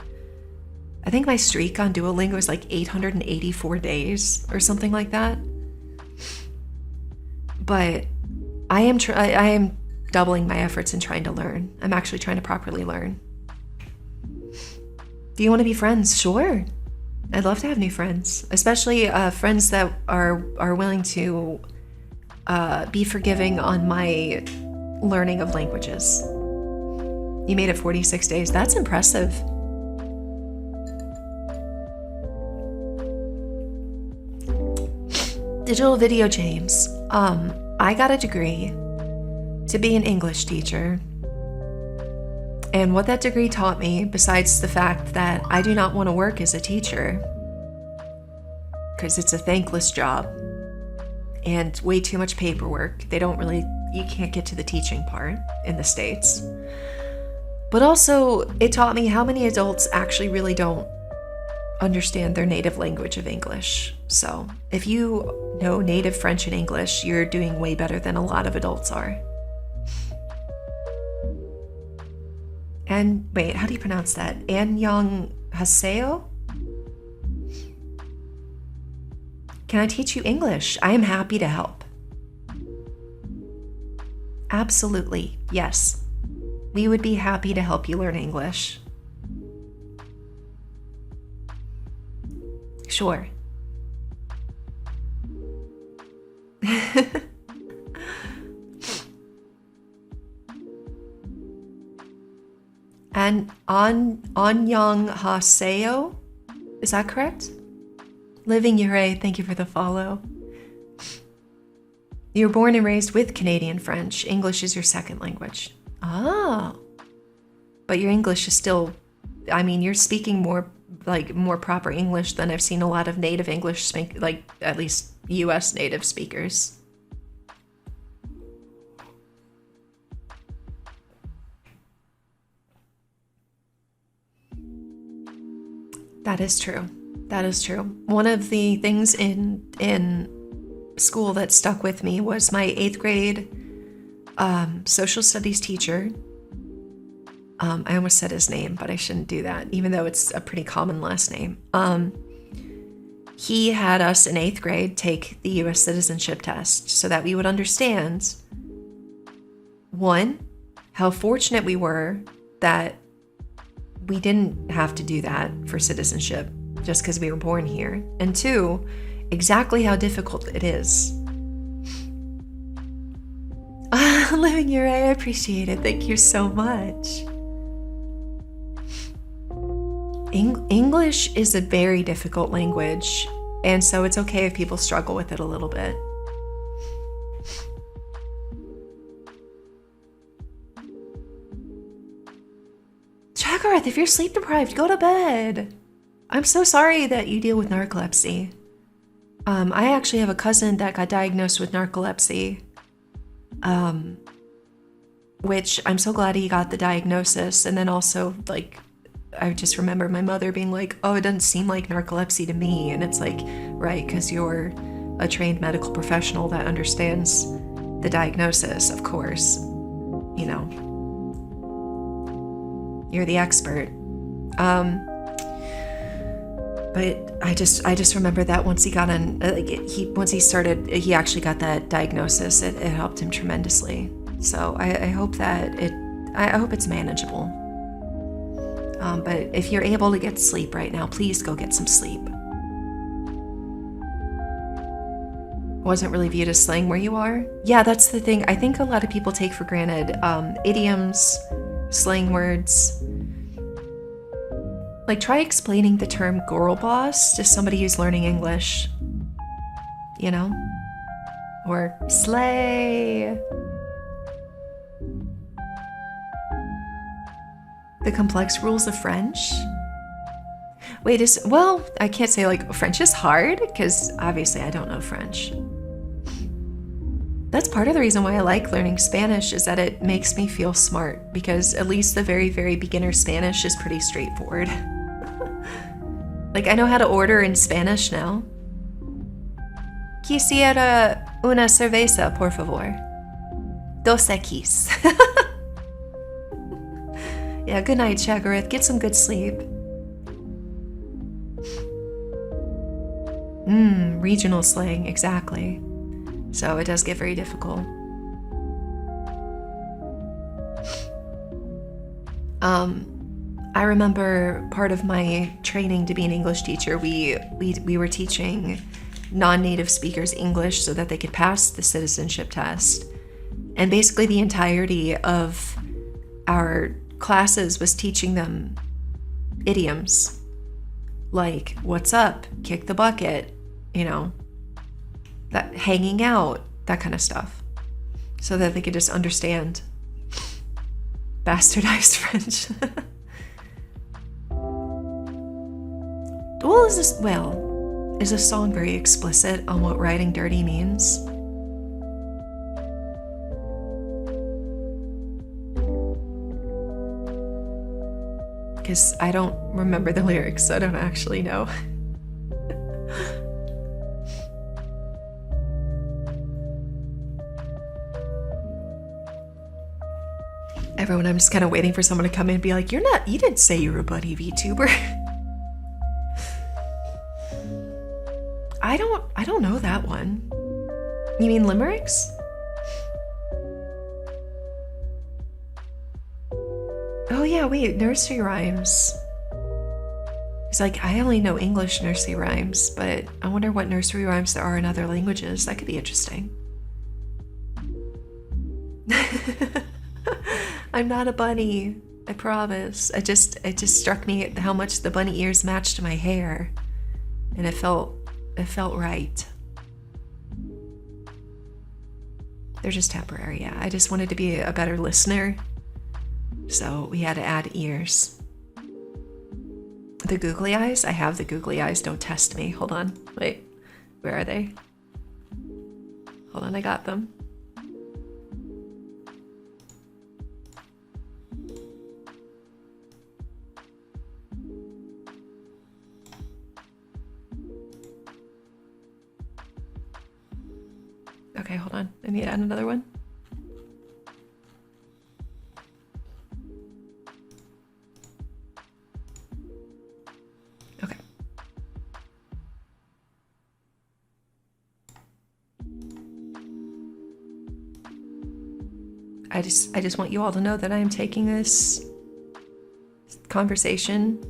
on Duolingo is like 884 days or something like that. But I am doubling my efforts in trying to learn. I'm actually trying to properly learn. Do you want to be friends? Sure. I'd love to have new friends, especially friends that are willing to be forgiving on my learning of languages. You made it 46 days. That's impressive. Digital video games. I got a degree to be an English teacher. And what that degree taught me, besides the fact that I do not want to work as a teacher, because it's a thankless job and way too much paperwork. You can't get to the teaching part in the States. But also, it taught me how many adults actually really don't understand their native language of English. So if you know native French and English, you're doing way better than a lot of adults are. And wait, how do you pronounce that? Annyeong Haseo? Can I teach you English? I am happy to help. Absolutely, yes. We would be happy to help you learn English. Sure. And Annyeong Haseo, is that correct? Living Yure, thank you for the follow. You were born and raised with Canadian French. English is your second language. Oh. But your English is still, you're speaking more proper English than I've seen a lot of native English at least US native speakers. That is true. That is true. One of the things in school that stuck with me was my 8th grade social studies teacher. I almost said his name, but I shouldn't do that, even though it's a pretty common last name. He had us in 8th grade take the US citizenship test so that we would understand, one, how fortunate we were that we didn't have to do that for citizenship just because we were born here. And two, exactly how difficult it is. Living your way, I appreciate it. Thank you so much. English is a very difficult language, and so it's okay if people struggle with it a little bit. Chagareth, if you're sleep deprived, go to bed. I'm so sorry that you deal with narcolepsy. I actually have a cousin that got diagnosed with narcolepsy, which I'm so glad he got the diagnosis. And then also, I just remember my mother being like, oh, it doesn't seem like narcolepsy to me. And it's like, right, because you're a trained medical professional that understands the diagnosis, of course. You know, you're the expert. But I just remember that once he got he actually got that diagnosis, it helped him tremendously. So I hope it's manageable. But if you're able to get sleep right now, please go get some sleep. Wasn't really viewed as slang where you are. Yeah, that's the thing. I think a lot of people take for granted idioms, slang words. Try explaining the term girl boss to somebody who's learning English, you know? Or slay. The complex rules of French. Wait, I can't say French is hard because obviously I don't know French. That's part of the reason why I like learning Spanish, is that it makes me feel smart, because at least the very, very beginner Spanish is pretty straightforward. I know how to order in Spanish now. Quisiera una cerveza, por favor. Dos Equis. Yeah, good night, Chagareth. Get some good sleep. Regional slang, exactly. So it does get very difficult. I remember part of my training to be an English teacher, we were teaching non-native speakers English so that they could pass the citizenship test. And basically the entirety of our classes was teaching them idioms like what's up, kick the bucket, you know, that hanging out, that kind of stuff, so that they could just understand bastardized French. Is this song very explicit on what riding dirty means? Because I don't remember the lyrics, so I don't actually know. Everyone, I'm just kind of waiting for someone to come in and be like, you didn't say you were a Bunny VTuber. I don't know that one. You mean limericks? Oh yeah, wait, nursery rhymes. It's like, I only know English nursery rhymes, but I wonder what nursery rhymes there are in other languages. That could be interesting. I'm not a bunny, I promise. It just struck me at how much the bunny ears matched my hair, and it felt right. They're just temporary, yeah. I just wanted to be a better listener, so we had to add ears. The googly eyes? I have the googly eyes. Don't test me. Hold on. Wait. Where are they? Hold on, I got them. Okay, hold on. I need to add another one. Okay. I just want you all to know that I am taking this conversation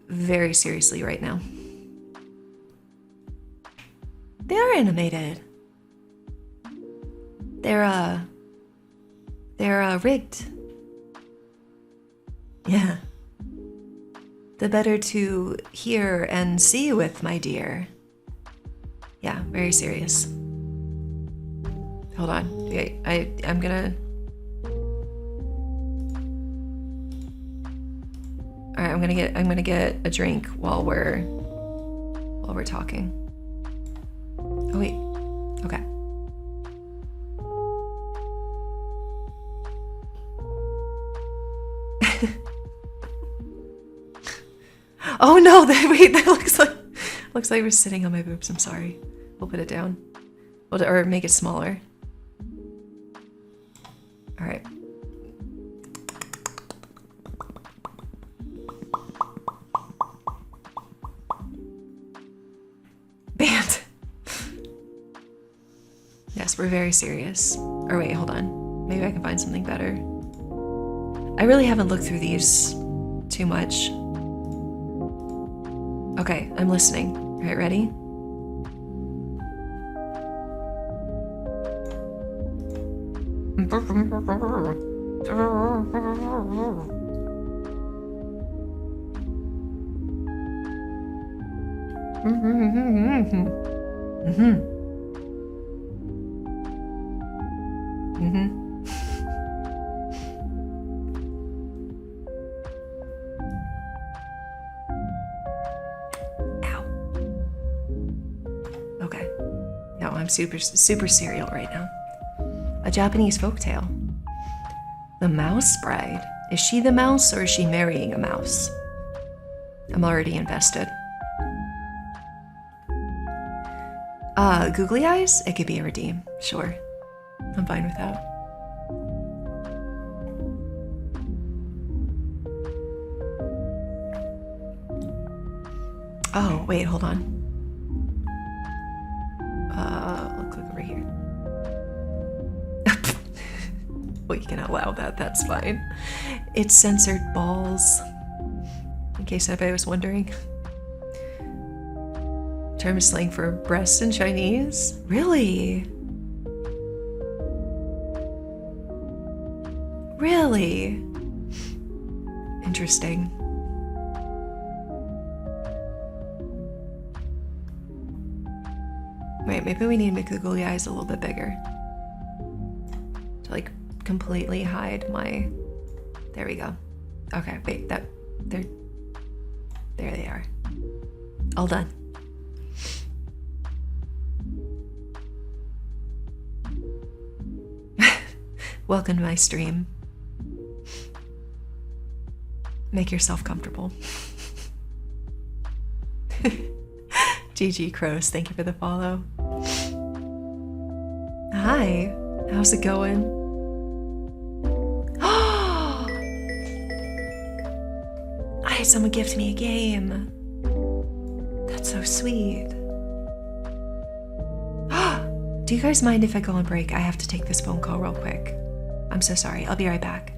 very seriously right now. They are animated. They're rigged. Yeah. The better to hear and see with, my dear. Yeah, very serious. Hold on. Okay, I'm gonna. All right, I'm gonna get a drink while we're talking. Oh wait. Okay. Oh no! That looks like we're sitting on my boobs. I'm sorry. We'll put it down. Or make it smaller. All right. Band. Yes, we're very serious. Or wait, hold on. Maybe I can find something better. I really haven't looked through these too much. Okay, I'm listening. All right, ready? Ow. Okay. No, I'm super serial right now. A Japanese folktale. The Mouse Bride. Is she the mouse or is she marrying a mouse? I'm already invested. Googly eyes? It could be a redeem. Sure. I'm fine with that. Oh, wait, hold on. Click over here. Well, you can allow that, that's fine. It's censored balls. In case anybody was wondering. Term is slang for breasts in Chinese? Really? Really? Interesting. Wait, maybe we need to make the googly eyes a little bit bigger. To like completely hide my... There we go. Okay, wait, there they are. All done. Welcome to my stream. Make yourself comfortable. GG Crows, thank you for the follow. Hi, how's it going? I had someone gift me a game. That's so sweet. Do you guys mind if I go on break? I have to take this phone call real quick. I'm so sorry. I'll be right back.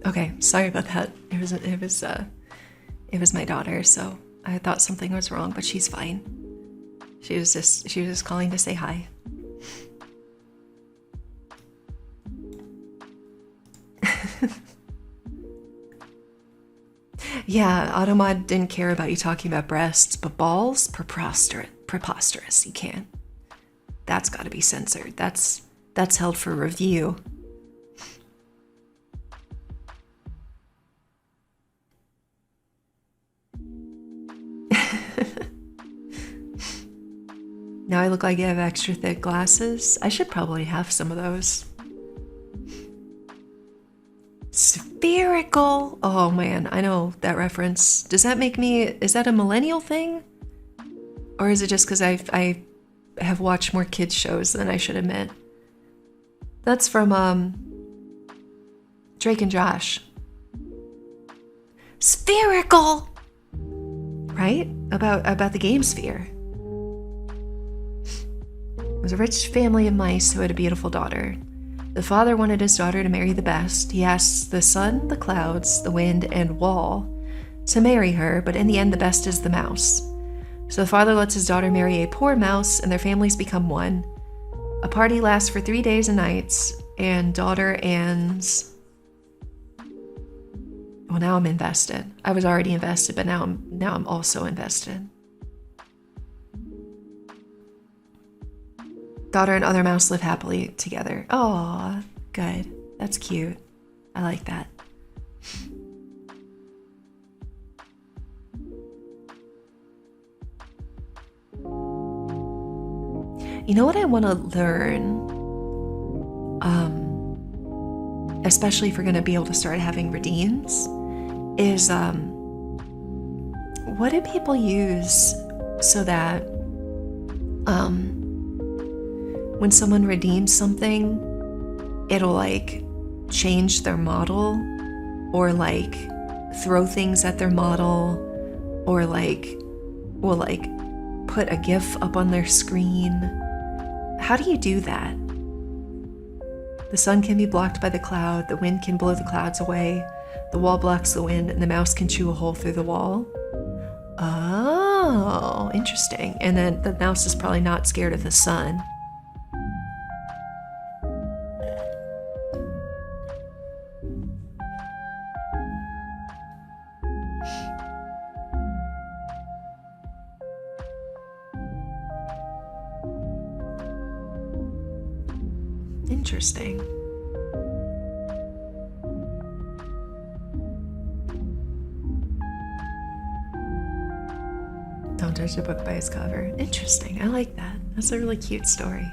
Okay, sorry about that. It was my daughter, so I thought something was wrong, but she's fine. She was just calling to say hi. Yeah, Automod didn't care about you talking about breasts, but balls? Preposterous. You can't. That's got to be censored. That's held for review. Now I look like I have extra thick glasses. I should probably have some of those. Spherical. Oh man, I know that reference. Does that make me, is that a millennial thing? Or is it just because I have watched more kids shows than I should admit? That's from Drake and Josh. Spherical! Right? About the game sphere. It was a rich family of mice who had a beautiful daughter. The father wanted his daughter to marry the best. He asked the sun, the clouds, the wind, and wall to marry her, but in the end the best is the mouse. So the father lets his daughter marry a poor mouse, and their families become one. A party lasts for 3 days and nights, and daughter Anne's... Well, now I'm invested. I was already invested, but now I'm also invested. Daughter and other mouse live happily together. Aw, good. That's cute. I like that. You know what I want to learn? Especially if we're going to be able to start having redeems, is what do people use so that when someone redeems something, it'll like change their model, or like throw things at their model, or like will like put a GIF up on their screen. How do you do that? The sun can be blocked by the cloud, the wind can blow the clouds away, the wall blocks the wind, and the mouse can chew a hole through the wall. Oh, interesting. And then the mouse is probably not scared of the sun. Interesting. Don't judge a book by its cover. Interesting. I like that. That's a really cute story.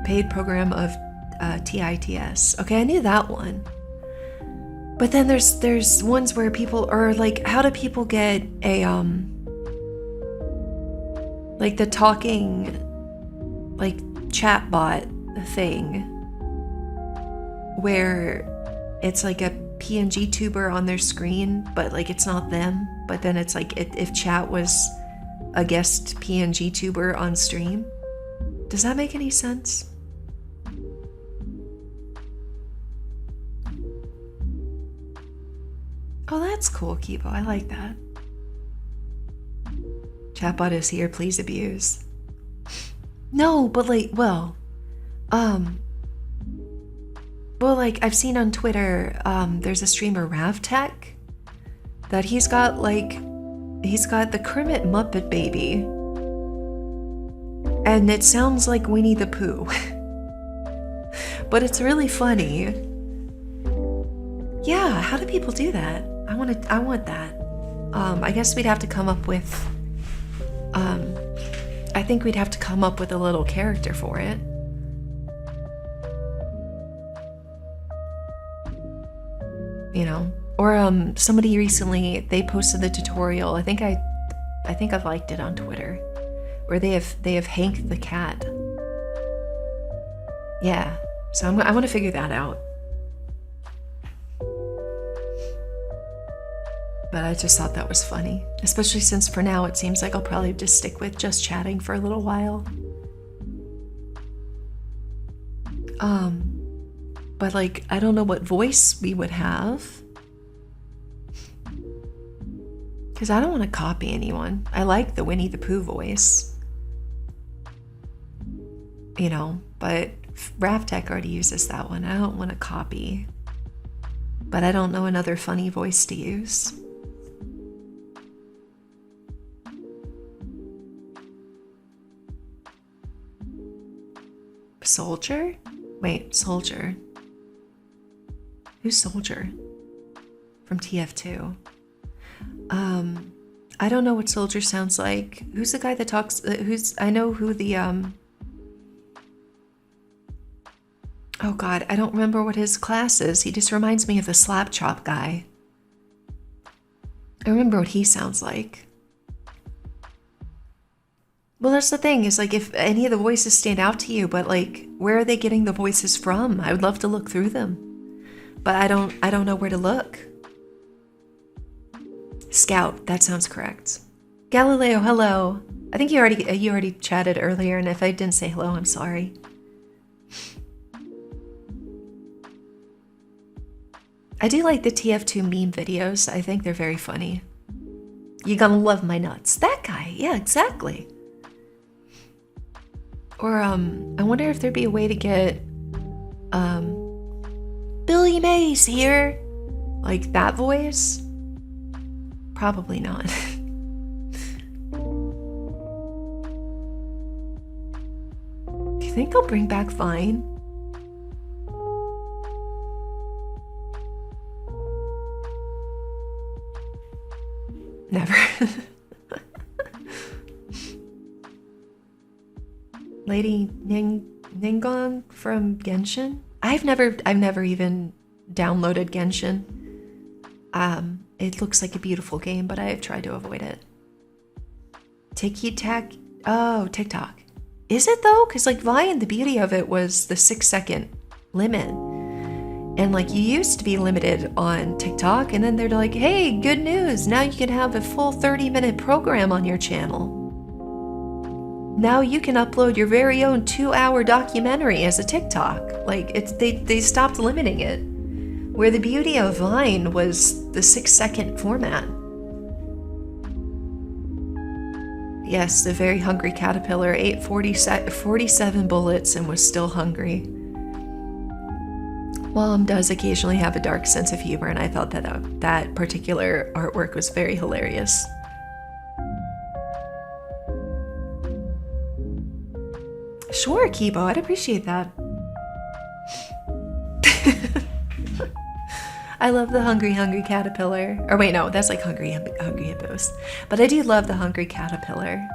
Paid program of TITS. Okay, I knew that one. But then there's ones where people are like, how do people get a like the talking like chatbot thing where it's like a PNG tuber on their screen, but like it's not them, but then it's like if chat was a guest PNG tuber on stream. Does that make any sense? Oh, that's cool, Kibo. I like that. Chatbot is here, please abuse. No, but like, well, like I've seen on Twitter, there's a streamer, Ravtech, that he's got the Kermit Muppet Baby, and it sounds like Winnie the Pooh, but it's really funny. Yeah, how do people do that? I want that. I guess we'd have to come up with, I think we'd have to come up with a little character for it. You know, or somebody recently, they posted the tutorial. I think I've liked it on Twitter, where they have Hank the cat. Yeah, so I want to figure that out. But I just thought that was funny, especially since for now it seems like I'll probably just stick with just chatting for a little while. But like, I don't know what voice we would have, because I don't want to copy anyone. I like the Winnie the Pooh voice, you know, but Ravtech already uses that one. I don't want to copy, but I don't know another funny voice to use. Soldier? Wait, Soldier. Who's Soldier? From TF2. I don't know what Soldier sounds like. Who's the guy that talks, I know who the, oh god, I don't remember what his class is. He just reminds me of the Slap Chop guy. I remember what he sounds like. Well, that's the thing, is like if any of the voices stand out to you, but like, where are they getting the voices from? I would love to look through them, but I don't know where to look. Scout, that sounds correct. Galileo, hello. I think you already chatted earlier, and if I didn't say hello, I'm sorry. I do like the TF2 meme videos. I think they're very funny. You gonna love my nuts. That guy, yeah, exactly. Or, I wonder if there'd be a way to get, Billy Mays here. Like that voice? Probably not. Do you think they'll bring back Vine? Never. Lady Ningon from Genshin? I've never even downloaded Genshin. It looks like a beautiful game, but I've tried to avoid it. Tiki-tac? Oh, TikTok. Is it though? Because like Vine, the beauty of it was the 6-second limit. And like you used to be limited on TikTok, and then they're like, hey, good news. Now you can have a full 30-minute program on your channel. Now you can upload your very own 2-hour documentary as a TikTok. Like they stopped limiting it. Where the beauty of Vine was the 6-second format. Yes, the very hungry caterpillar ate 47 bullets and was still hungry. Mom does occasionally have a dark sense of humor, and I thought that that particular artwork was very hilarious. Sure, Kibo, I'd appreciate that. I love the hungry caterpillar. Or wait, no, that's like hungry hippos. But I do love the hungry caterpillar.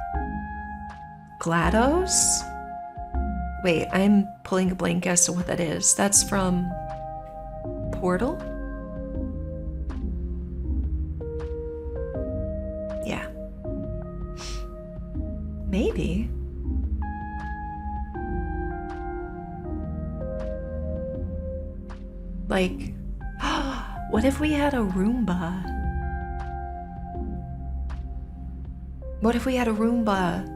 GLaDOS? Wait, I'm pulling a blank as to what that is. That's from Portal? Yeah. Maybe. Like, what if we had a Roomba? What if we had a Roomba?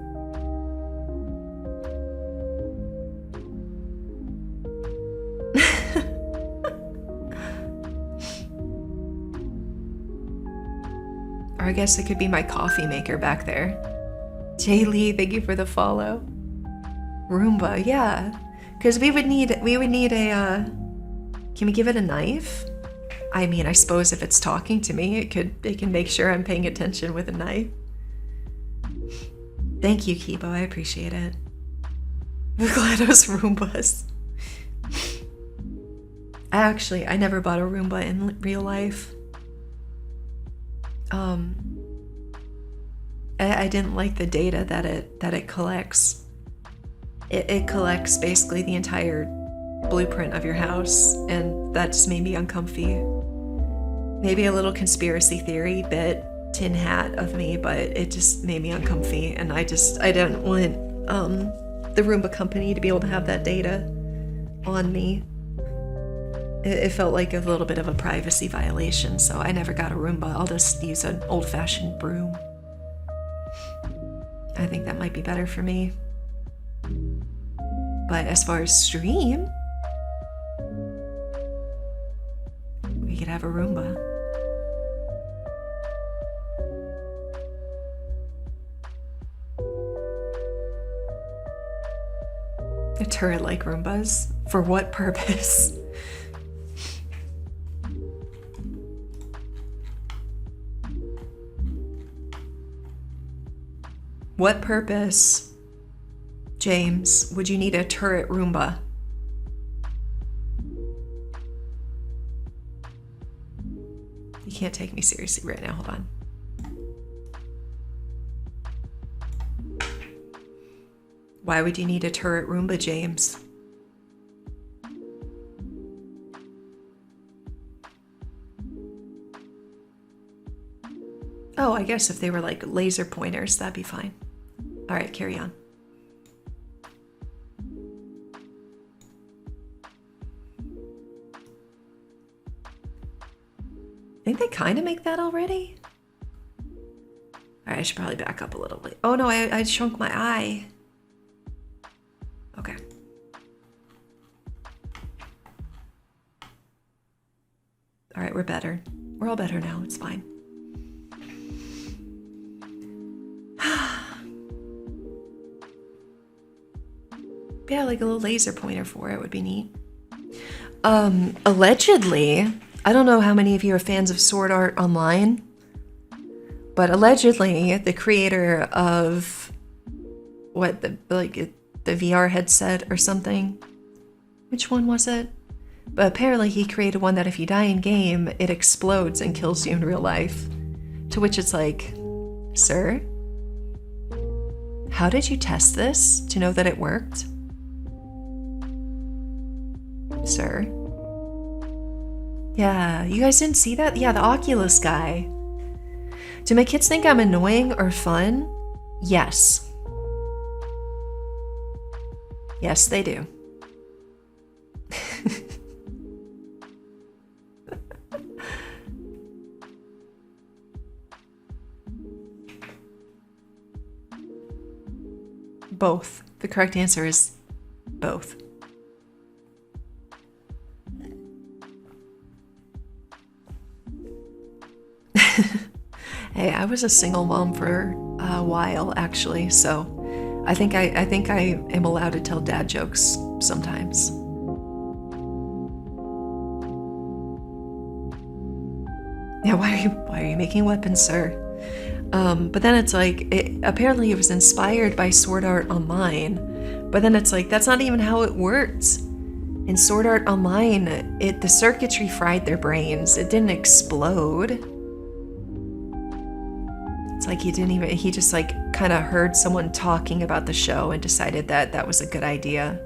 Or I guess it could be my coffee maker back there. Jay Lee, thank you for the follow. Roomba, yeah. Because we would need a, can we give it a knife? I mean, I suppose if it's talking to me, it can make sure I'm paying attention with a knife. Thank you, Kibo, I appreciate it. The GLaDOS Roombas. I never bought a Roomba in real life. I didn't like the data that it collects. It collects basically the entire blueprint of your house, and that just made me uncomfy. Maybe a little conspiracy theory bit tin hat of me, but it just made me uncomfy, and I didn't want the Roomba company to be able to have that data on me. It felt like a little bit of a privacy violation, so I never got a Roomba. I'll just use an old-fashioned broom. I think that might be better for me. But as far as stream, we could have a Roomba. A turret like Roombas? For what purpose? What purpose, James, would you need a turret Roomba? You can't take me seriously right now, hold on. Why would you need a turret Roomba, James? Oh, I guess if they were like laser pointers, that'd be fine. All right, carry on. I think they kind of make that already. All right, I should probably back up a little bit. Oh no, I shrunk my eye. Okay. All right, we're better. We're all better now, it's fine. Yeah, like a little laser pointer for it would be neat. Allegedly, I don't know how many of you are fans of Sword Art Online, but allegedly the creator of the VR headset or something. Which one was it? But apparently he created one that if you die in game, it explodes and kills you in real life. To which it's like, sir, how did you test this to know that it worked? Sir. Yeah, you guys didn't see that? Yeah, the Oculus guy. Do my kids think I'm annoying or fun? Yes. Yes, they do. Both. The correct answer is both. Hey, I was a single mom for a while actually, so I think I am allowed to tell dad jokes sometimes. Yeah, why are you making weapons, sir? But then it's like, apparently it was inspired by Sword Art Online, but then it's like, that's not even how it works. In Sword Art Online, the circuitry fried their brains. It didn't explode. It's like he just like kind of heard someone talking about the show and decided that that was a good idea.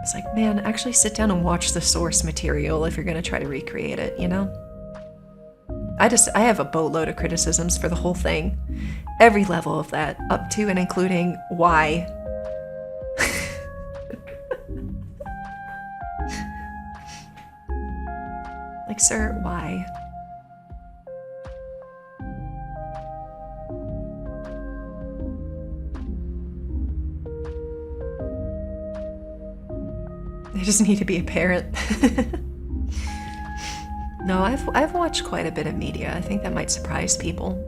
It's like, man, actually sit down and watch the source material if you're going to try to recreate it, you know? I have a boatload of criticisms for the whole thing. Every level of that, up to and including why. Like, sir, why? I just need to be a parent. No, I've watched quite a bit of media. I think that might surprise people.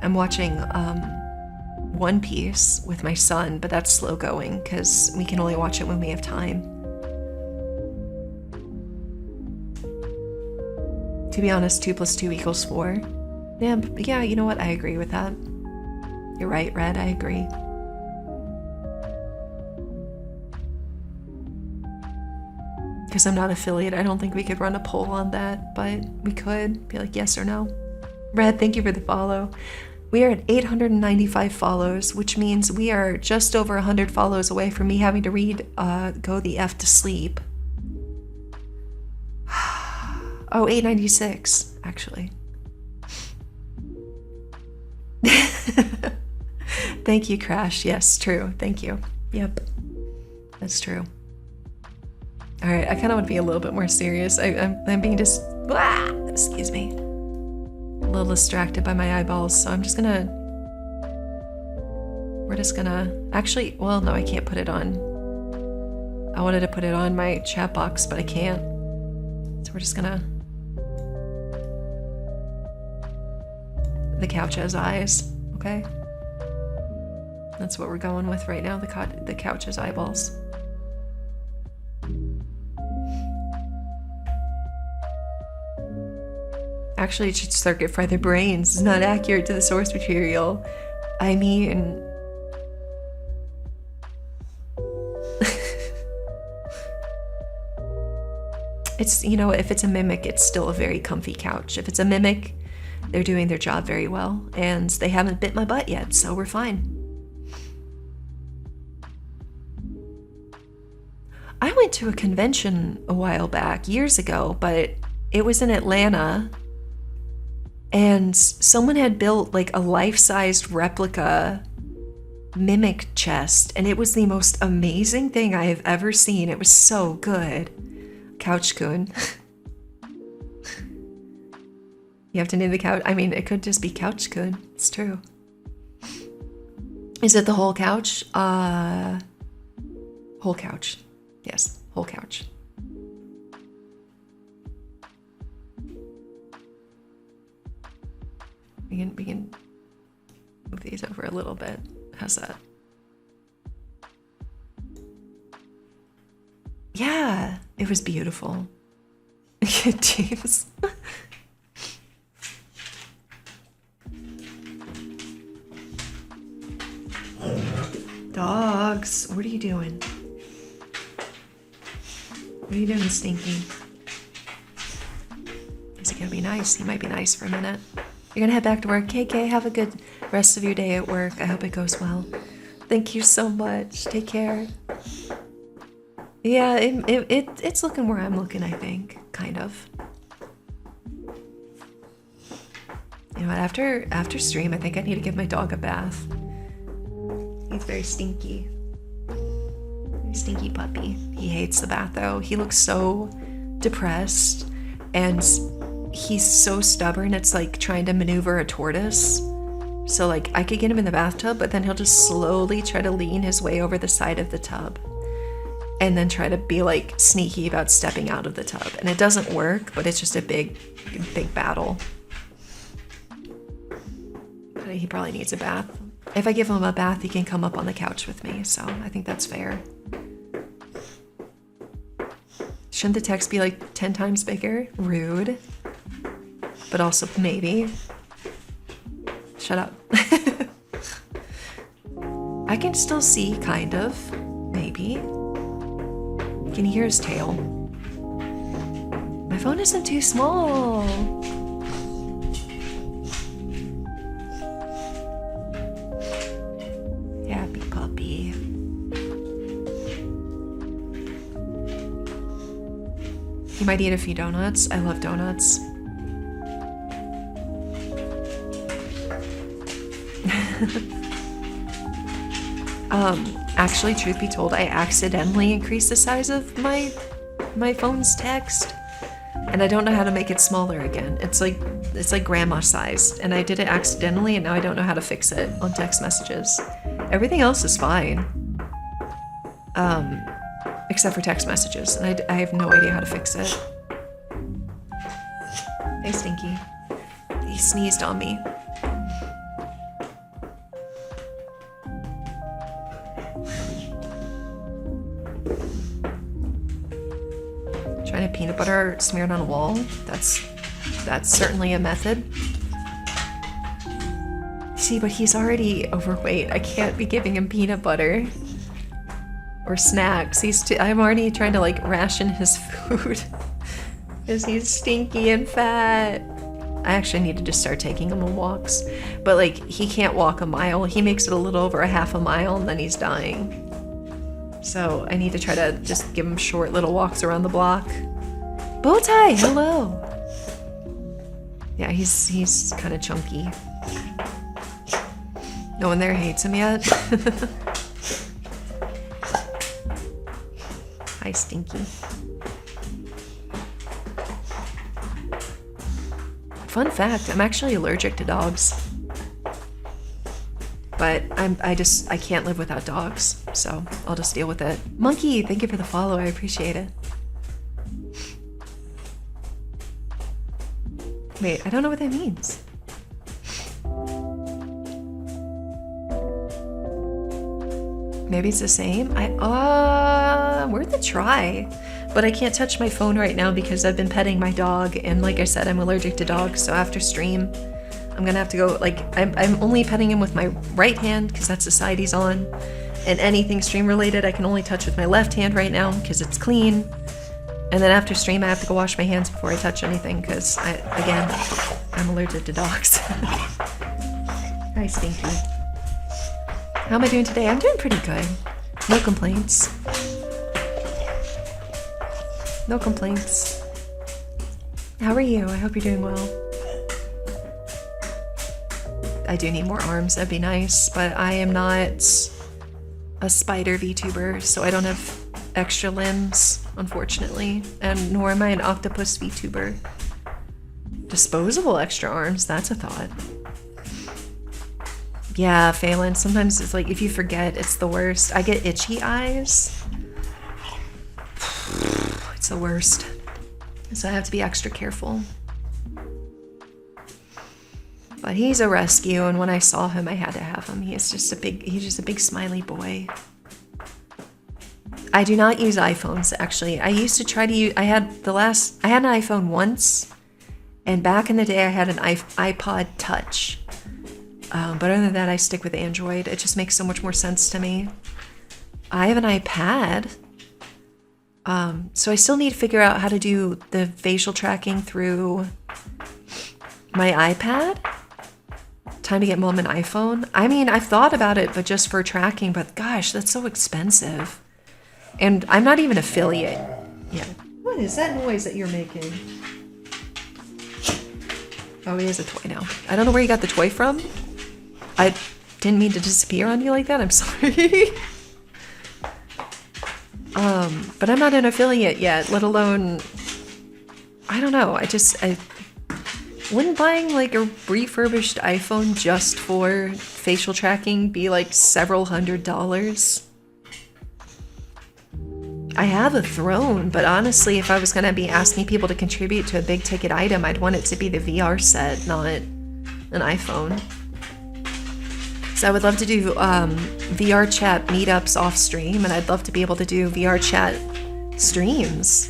I'm watching One Piece with my son, but that's slow going because we can only watch it when we have time. To be honest, 2 + 2 = 4. Yeah, you know what? I agree with that. You're right, Red, I agree. Because I'm not affiliate, I don't think we could run a poll on that, but we could be like yes or no. Red, thank you for the follow. We are at 895 follows, which means we are just over 100 follows away from me having to read Go the F to Sleep. Oh, 896, actually. Thank you, Crash. Yes, true. Thank you. Yep, that's true. All right, I kind of want to be a little bit more serious. I'm being just, excuse me, a little distracted by my eyeballs. So we're just gonna, actually, well, no, I can't put it on. I wanted to put it on my chat box, but I can't. So we're just gonna, the couch has eyes, okay? That's what we're going with right now, the couch has eyeballs. Actually, it should circuit fry their brains. It's not accurate to the source material. I mean... it's, you know, if it's a mimic, it's still a very comfy couch. If it's a mimic, they're doing their job very well. And they haven't bit my butt yet, so we're fine. I went to a convention a while back, years ago, but it was in Atlanta. And someone had built like a life-sized replica mimic chest, and it was the most amazing thing I have ever seen. It was so good. Couch-kun. You have to name the couch. I mean, it could just be Couch-kun. It's true. Is it the whole couch? Whole couch. Yes, whole couch. We can move these over a little bit. How's that? Yeah, it was beautiful. James. Dogs, what are you doing? What are you doing, Stinky? Is he gonna be nice? He might be nice for a minute. You're gonna head back to work. KK, have a good rest of your day at work. I hope it goes well. Thank you so much. Take care. Yeah, it's looking where I'm looking, I think. Kind of. You know what, after stream, I think I need to give my dog a bath. He's very stinky. Very stinky puppy. He hates the bath though. He looks so depressed and he's so stubborn, it's like trying to maneuver a tortoise. So like I could get him in the bathtub, but then he'll just slowly try to lean his way over the side of the tub and then try to be like sneaky about stepping out of the tub. And it doesn't work, but it's just a big battle. But he probably needs a bath. If I give him a bath, he can come up on the couch with me, so I think that's fair. Shouldn't the text be like 10 times bigger? Rude. But also maybe. Shut up. I can still see, kind of. Maybe. Can you hear his tail? My phone isn't too small. Happy puppy. He might eat a few donuts. I love donuts. Actually, truth be told, I accidentally increased the size of my phone's text, and I don't know how to make it smaller again. It's like grandma sized, and I did it accidentally, and now I don't know how to fix it on text messages. Everything else is fine, except for text messages, and I have no idea how to fix it. Hey, Stinky. He sneezed on me. Trying to peanut butter smeared on a wall. That's certainly a method. See, but he's already overweight. I can't be giving him peanut butter or snacks. I'm already trying to like ration his food because he's stinky and fat. I actually need to just start taking him on walks, but like he can't walk a mile. He makes it a little over a half a mile and then he's dying. So I need to try to just give him short little walks around the block. Bowtie, hello. Yeah, he's kind of chunky. No one there hates him yet. Hi, Stinky. Fun fact, I'm actually allergic to dogs. But I can't live without dogs, so I'll just deal with it. Monkey, thank you for the follow, I appreciate it. Wait, I don't know what that means. Maybe it's the same? Worth a try. But I can't touch my phone right now because I've been petting my dog, and like I said, I'm allergic to dogs, so after stream, I'm gonna have to go, like, I'm only petting him with my right hand because that's the side he's on, and anything stream related I can only touch with my left hand right now because it's clean, and then after stream I have to go wash my hands before I touch anything because, I'm allergic to dogs. Hi, Stinky. How am I doing today? I'm doing pretty good. No complaints. No complaints. How are you? I hope you're doing well. I do need more arms, that'd be nice, but I am not a spider VTuber, so I don't have extra limbs, unfortunately, and nor am I an octopus VTuber. Disposable extra arms, that's a thought. Yeah, Phelan, sometimes it's like, if you forget, it's the worst. I get itchy eyes. It's the worst. So I have to be extra careful. But he's a rescue, and when I saw him, I had to have him. He's just a big smiley boy. I do not use iPhones, actually. I used to try to use, I had an iPhone once, and back in the day I had an iPod Touch. But other than that, I stick with Android. It just makes so much more sense to me. I have an iPad. So I still need to figure out how to do the facial tracking through my iPad. Time to get mom an iPhone. I mean, I've thought about it, but just for tracking, but gosh, that's so expensive. And I'm not even affiliate. Yeah. What is that noise that you're making? Oh, he has a toy now. I don't know where you got the toy from. I didn't mean to disappear on you like that. I'm sorry. But I'm not an affiliate yet, let alone, I don't know. Wouldn't buying like a refurbished iPhone just for facial tracking be like several $100s? I have a throne, but honestly, if I was going to be asking people to contribute to a big ticket item, I'd want it to be the VR set, not an iPhone. So I would love to do VR chat meetups off stream, and I'd love to be able to do VR chat streams.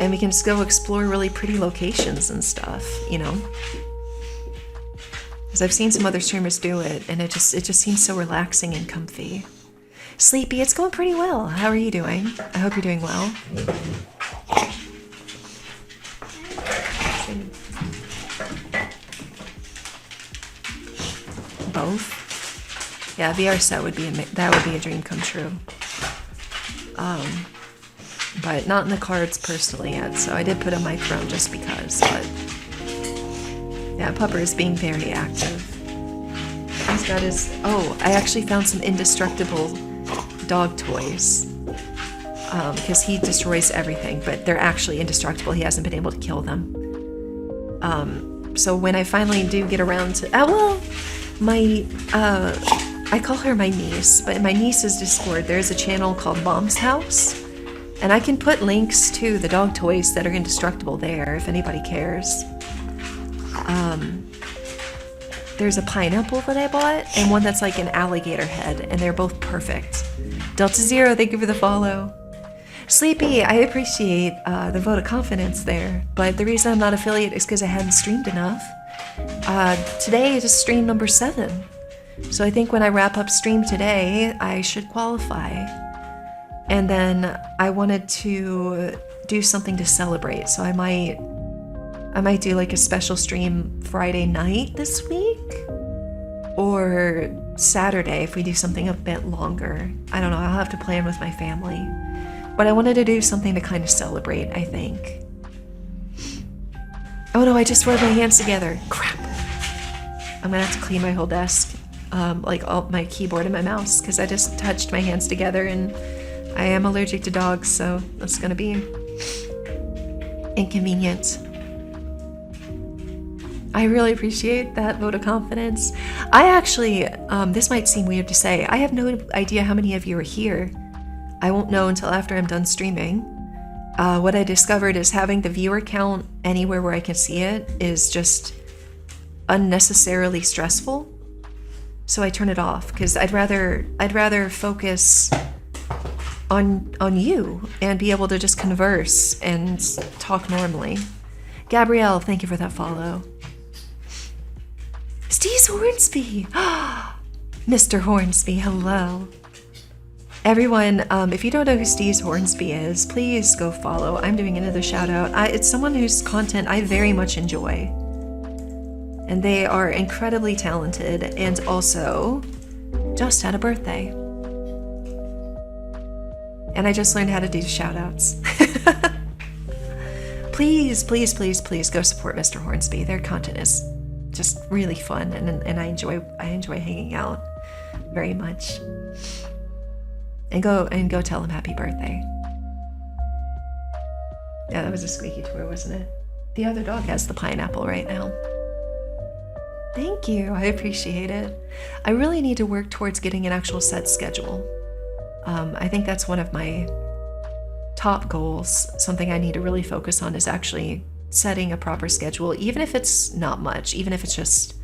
And we can just go explore really pretty locations and stuff, you know? Because I've seen some other streamers do it, and it just seems so relaxing and comfy. Sleepy, it's going pretty well. How are you doing? I hope you're doing well. Both? Yeah, VR set would be a dream come true. but not in the cards personally yet. So I did put a mic around just because. But yeah, Pupper is being very active. He's got his. Oh, I actually found some indestructible dog toys. Because he destroys everything, but they're actually indestructible. He hasn't been able to kill them. So when I finally do get around to, I call her my niece, but in my niece's Discord, there's a channel called Mom's House, and I can put links to the dog toys that are indestructible there if anybody cares. There's a pineapple that I bought, and one that's like an alligator head, and they're both perfect. Delta Zero, thank you for the follow. Sleepy, I appreciate the vote of confidence there, but the reason I'm not affiliate is because I hadn't streamed enough. Today is stream number 7, so I think when I wrap up stream today, I should qualify. And then I wanted to do something to celebrate, so I might do like a special stream Friday night this week, or Saturday if we do something a bit longer. I don't know, I'll have to plan with my family. But I wanted to do something to kind of celebrate, I think. Oh no, I just rubbed my hands together. Crap. I'm gonna have to clean my whole desk, like all my keyboard and my mouse, because I just touched my hands together and I am allergic to dogs, so that's gonna be inconvenient. I really appreciate that vote of confidence. I actually, this might seem weird to say, I have no idea how many of you are here. I won't know until after I'm done streaming. What I discovered is having the viewer count anywhere where I can see it is just unnecessarily stressful. So I turn it off because I'd rather focus on you and be able to just converse and talk normally. Gabrielle, thank you for that follow. Steve Hornsby! Mr. Hornsby, hello. Everyone, if you don't know who Steve Hornsby is, please go follow. I'm doing another shout out. It's someone whose content I very much enjoy. And they are incredibly talented and also just had a birthday. And I just learned how to do shout outs. Please, please, please, please go support Mr. Hornsby. Their content is just really fun and I enjoy hanging out very much. And go tell him happy birthday. Yeah, that was a squeaky toy, wasn't it? The other dog has the pineapple right now. Thank you, I appreciate it. I really need to work towards getting an actual set schedule. I think that's one of my top goals. Something I need to really focus on is actually setting a proper schedule, even if it's not much, even if it's just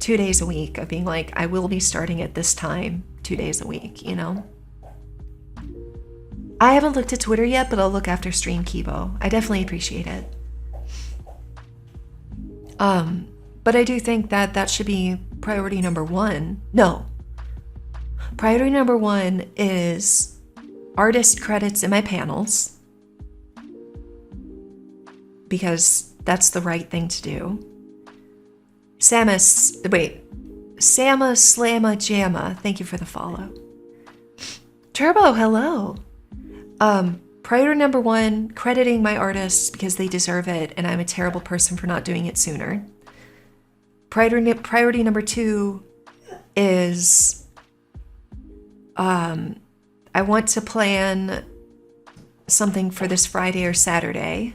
2 days a week of being like, I will be starting at this time 2 days a week, you know? I haven't looked at Twitter yet, but I'll look after stream, Kibo. I definitely appreciate it. But I do think that should be priority number 1. No. Priority number 1 is artist credits in my panels, because that's the right thing to do. Sama Slamma Jamma, thank you for the follow. Turbo, hello. Priority number 1, crediting my artists because they deserve it, and I'm a terrible person for not doing it sooner. Priority number 2 is, I want to plan something for this Friday or Saturday.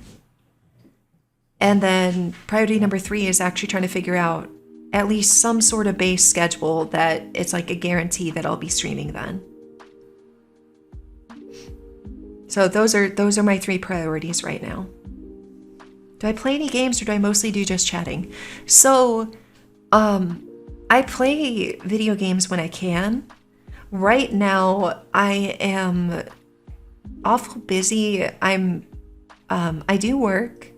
And then priority number 3 is actually trying to figure out at least some sort of base schedule that it's like a guarantee that I'll be streaming then. So those are my 3 priorities right now. Do I play any games or do I mostly do just chatting? So, I play video games when I can. Right now, I am awful busy. I do work,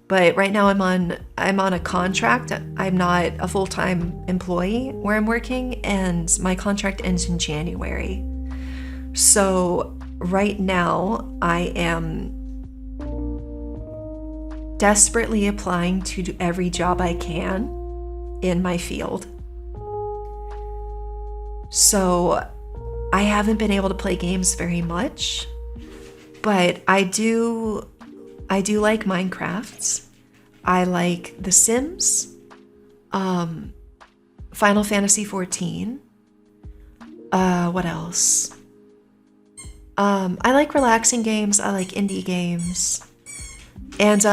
but right now I'm on a contract. I'm not a full-time employee where I'm working, and my contract ends in January. So right now, I am desperately applying to do every job I can in my field. So I haven't been able to play games very much, But I do like Minecraft. I like The Sims, Final Fantasy 14. What else? I like relaxing games. I like indie games. And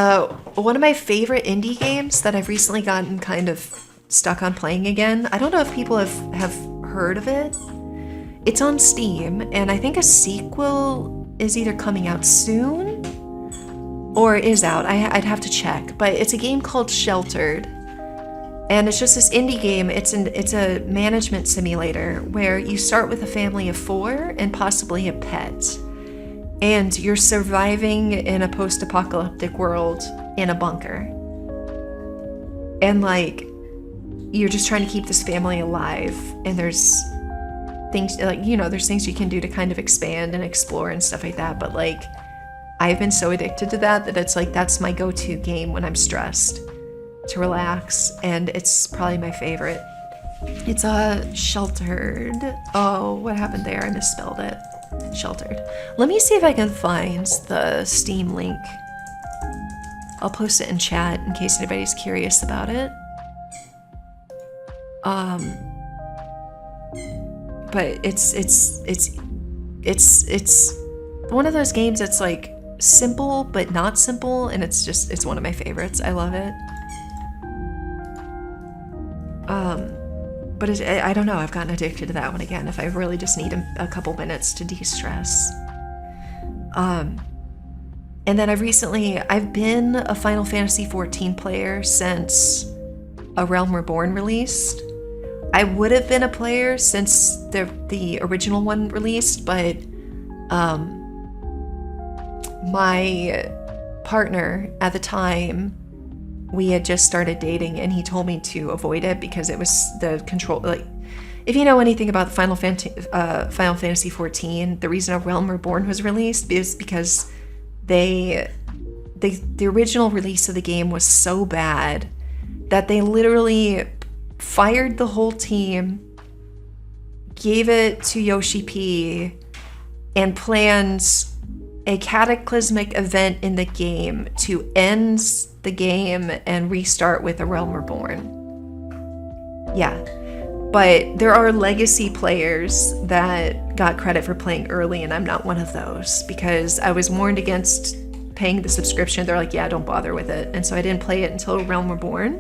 one of my favorite indie games that I've recently gotten kind of stuck on playing again, I don't know if people have heard of it. It's on Steam, and I think a sequel is either coming out soon or is out. I'd have to check, but it's a game called Sheltered. And it's just this indie game. It's a management simulator where you start with a family of 4 and possibly a pet. And you're surviving in a post-apocalyptic world in a bunker. And like, you're just trying to keep this family alive. And there's things like, there's things you can do to kind of expand and explore and stuff like that. But like, I've been so addicted to that it's like, that's my go-to game when I'm stressed. To relax, and it's probably my favorite. It's Sheltered. Oh, what happened there? I misspelled it. Sheltered. Let me see if I can find the Steam link. I'll post it in chat in case anybody's curious about it. But it's one of those games that's like simple but not simple, and it's one of my favorites. I love it. But I don't know, I've gotten addicted to that one again if I really just need a couple minutes to de-stress. And then I've been a Final Fantasy 14 player since A Realm Reborn released. I would have been a player since the original one released, but my partner at the time, we had just started dating, and he told me to avoid it because it was the control. Like, if you know anything about Final Fantasy 14, the reason A Realm Reborn was released is because the original release of the game was so bad that they literally fired the whole team, gave it to Yoshi P, and planned a cataclysmic event in the game to end the game and restart with A Realm Reborn. Yeah, but there are legacy players that got credit for playing early, and I'm not one of those because I was warned against paying the subscription. They're like, yeah, don't bother with it, and so I didn't play it until A Realm Reborn.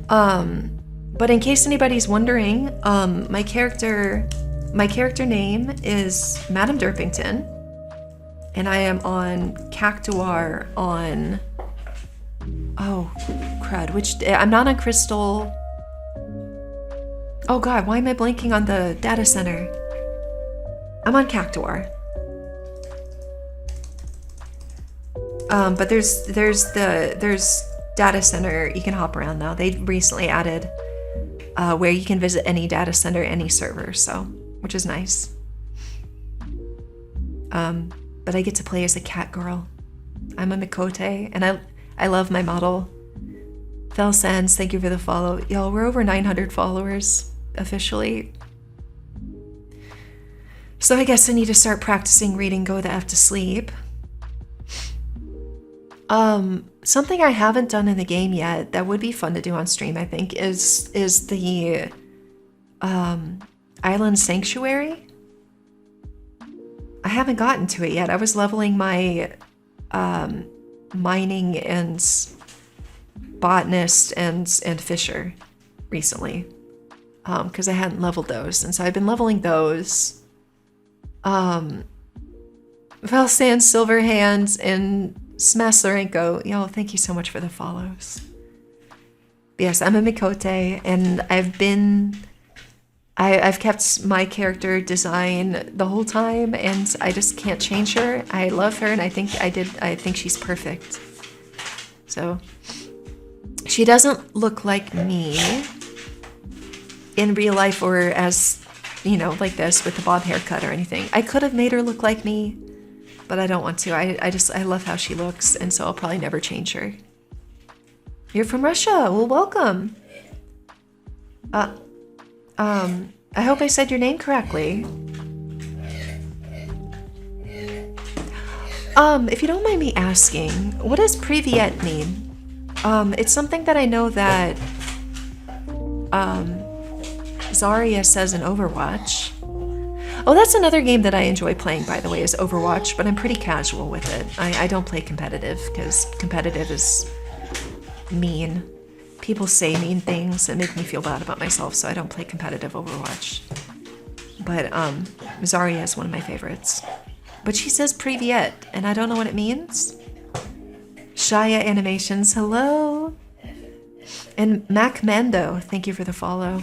But in case anybody's wondering, my character name is Madame Derpington. And I am on Cactuar on... Oh, crud. I'm not on Crystal. Oh god, why am I blanking on the data center? I'm on Cactuar. But there's data center. You can hop around now. They recently added where you can visit any data center, any server, so, which is nice. But I get to play as a cat girl. I'm a Mikote, and I love my model. Fel Sands, thank you for the follow. Y'all, we're over 900 followers, officially. So I guess I need to start practicing reading Go the F to Sleep. Something I haven't done in the game yet that would be fun to do on stream, I think, is the Island Sanctuary. I haven't gotten to it yet. I was leveling my mining and botanist and fisher recently because I hadn't leveled those, and so I've been leveling those. Val Sands, Silver Hands, and Smaslerenko, y'all, thank you so much for the follows. Yes, I'm a Mikote, and I've kept my character design the whole time, and I just can't change her. I love her, and I think she's perfect. So, she doesn't look like me in real life or as, like this with the bob haircut or anything. I could have made her look like me, but I don't want to. I love how she looks, and so I'll probably never change her. You're from Russia. Well, welcome. I hope I said your name correctly. If you don't mind me asking, what does Privyet mean? It's something that I know that Zarya says in Overwatch. Oh, that's another game that I enjoy playing, by the way, is Overwatch, but I'm pretty casual with it. I don't play competitive, because competitive is mean. People say mean things and make me feel bad about myself, so I don't play competitive Overwatch. But Zarya is one of my favorites. But she says Privyet, and I don't know what it means. Shaya Animations, hello. And Mac Mando, thank you for the follow.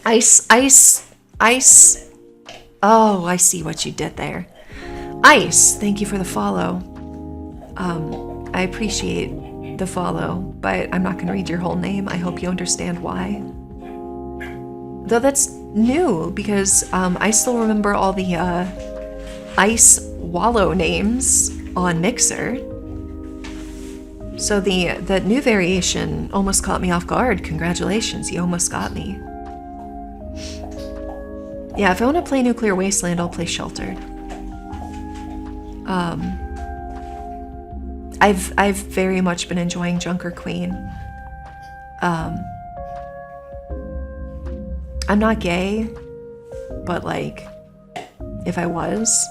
Ice. Oh, I see what you did there. Ice, thank you for the follow. I appreciate the follow, but I'm not going to read your whole name. I hope you understand why. Though that's new, because I still remember all the Ice Wallow names on Mixer. So the new variation almost caught me off guard. Congratulations, you almost got me. Yeah, if I want to play Nuclear Wasteland, I'll play Sheltered. I've very much been enjoying Junker Queen. I'm not gay, but like, if I was,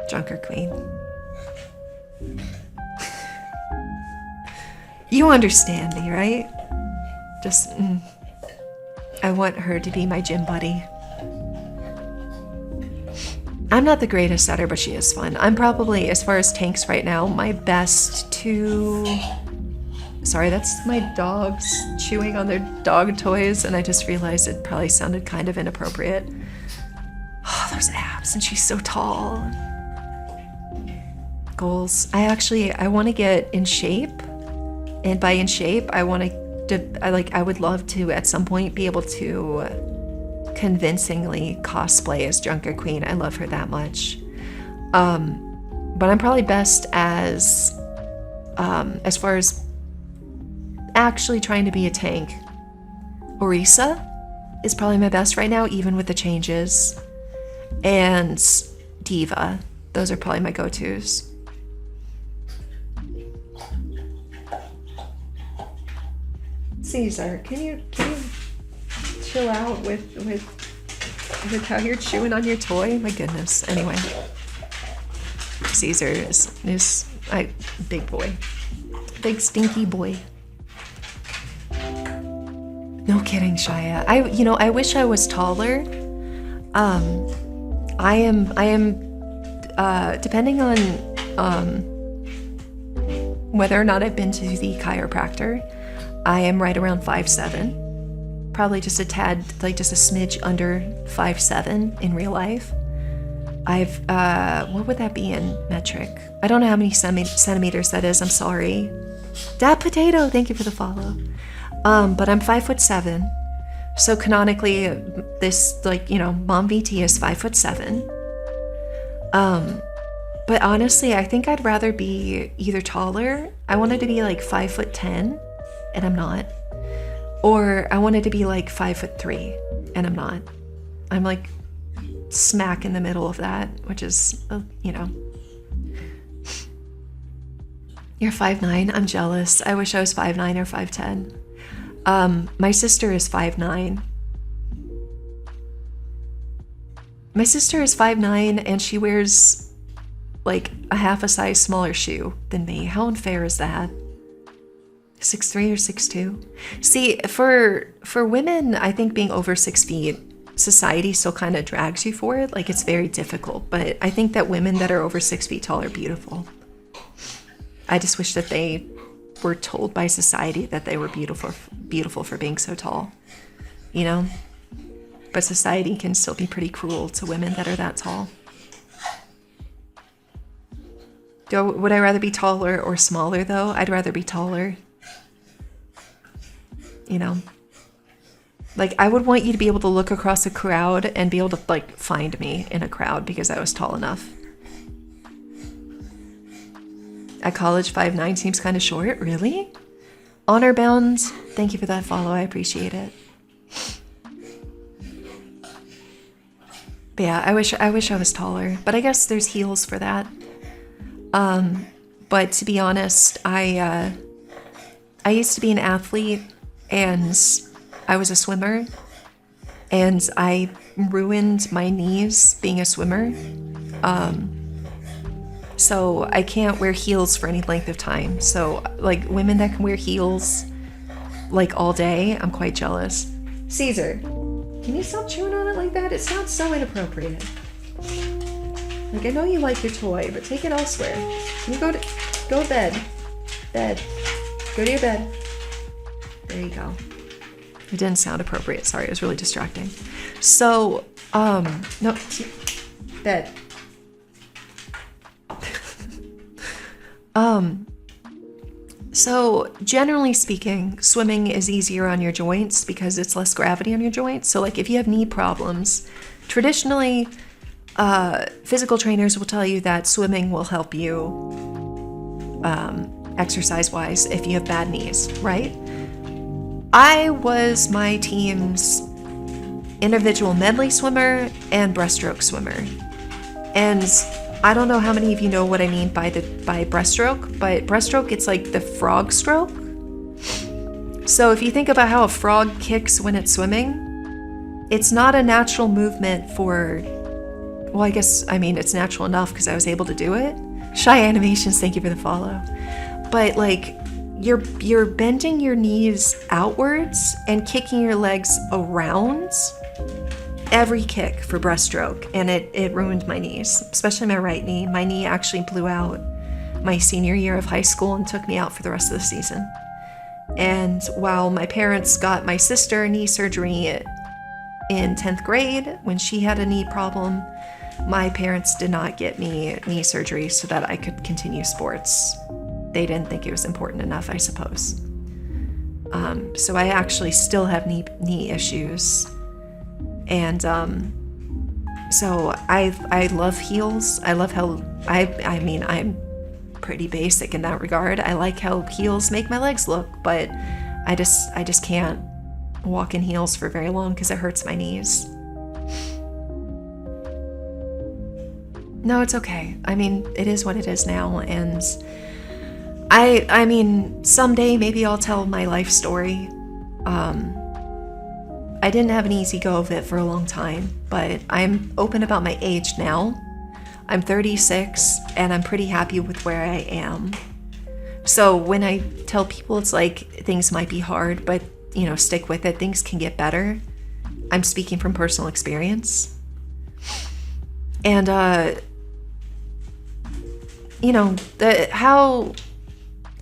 Junker Queen. You understand me, right? Just, I want her to be my gym buddy. I'm not the greatest setter, but she is fun. I'm probably, as far as tanks right now, my best two... Sorry, that's my dogs chewing on their dog toys, and I just realized it probably sounded kind of inappropriate. Oh, those abs, and she's so tall. Goals. I want to get in shape, and by in shape, I would love to at some point be able to convincingly cosplay as Junker Queen. I love her that much. But I'm probably best as far as actually trying to be a tank. Orisa is probably my best right now, even with the changes. And Diva. Those are probably my go-tos. Caesar, can you chill out with how you're chewing on your toy? My goodness. Anyway, Caesar is big boy, big stinky boy. No kidding, Shaya. I wish I was taller. I am depending on whether or not I've been to the chiropractor. I am right around 5'7", probably just a tad, like just a smidge under 5'7" in real life. What would that be in metric? I don't know how many centimeters that is, I'm sorry. Dad Potato, thank you for the follow. But I'm 5'7", so canonically this, MomVT is 5'7". But honestly, I think I'd rather be either taller. I wanted to be like 5'10", and I'm not. Or I wanted to be like 5'3", and I'm not. I'm like smack in the middle of that, which is, You're 5'9", I'm jealous. I wish I was 5'9" or 5'10". My sister is 5'9". My sister is 5'9", and she wears like a half a size smaller shoe than me. How unfair is that? 6'3" or 6'2"? See, for women, I think being over 6 feet, society still kind of drags you for it. Like, it's very difficult. But I think that women that are over 6 feet tall are beautiful. I just wish that they were told by society that they were beautiful for being so tall, But society can still be pretty cruel to women that are that tall. Would I rather be taller or smaller, though? I'd rather be taller. Like, I would want you to be able to look across a crowd and be able to, like, find me in a crowd because I was tall enough. At college, 5'9" seems kind of short. Really? Honor Bound, thank you for that follow. I appreciate it. But yeah, I wish I was taller, but I guess there's heels for that. But to be honest, I used to be an athlete, and I was a swimmer, and I ruined my knees being a swimmer. So I can't wear heels for any length of time. So like women that can wear heels like all day, I'm quite jealous. Caesar, can you stop chewing on it like that? It sounds so inappropriate. Like, I know you like your toy, but take it elsewhere. Can you go to bed? Bed. Go to your bed. There you go. It didn't sound appropriate. Sorry, it was really distracting. So, no, bed. So generally speaking, swimming is easier on your joints because it's less gravity on your joints. So like if you have knee problems, traditionally, physical trainers will tell you that swimming will help you exercise-wise if you have bad knees, right? I was my team's individual medley swimmer and breaststroke swimmer. And I don't know how many of you know what I mean by breaststroke, but breaststroke, it's like the frog stroke. So if you think about how a frog kicks when it's swimming, it's not a natural movement for, well, I mean, it's natural enough because I was able to do it. Shy Animations, thank you for the follow. But like, you're bending your knees outwards and kicking your legs around every kick for breaststroke, and it ruined my knees, especially my right knee. My knee actually blew out my senior year of high school and took me out for the rest of the season. And while my parents got my sister knee surgery in 10th grade when she had a knee problem, my parents did not get me knee surgery so that I could continue sports. They didn't think it was important enough, I suppose. So I actually still have knee issues. And so I love heels. I love how I mean, I'm pretty basic in that regard. I like how heels make my legs look, but I just can't walk in heels for very long because it hurts my knees. No, it's okay. I mean, it is what it is now, and I mean, someday maybe I'll tell my life story. I didn't have an easy go of it for a long time, but I'm open about my age now. I'm 36, and I'm pretty happy with where I am. So when I tell people it's like things might be hard, but stick with it, things can get better, I'm speaking from personal experience. And how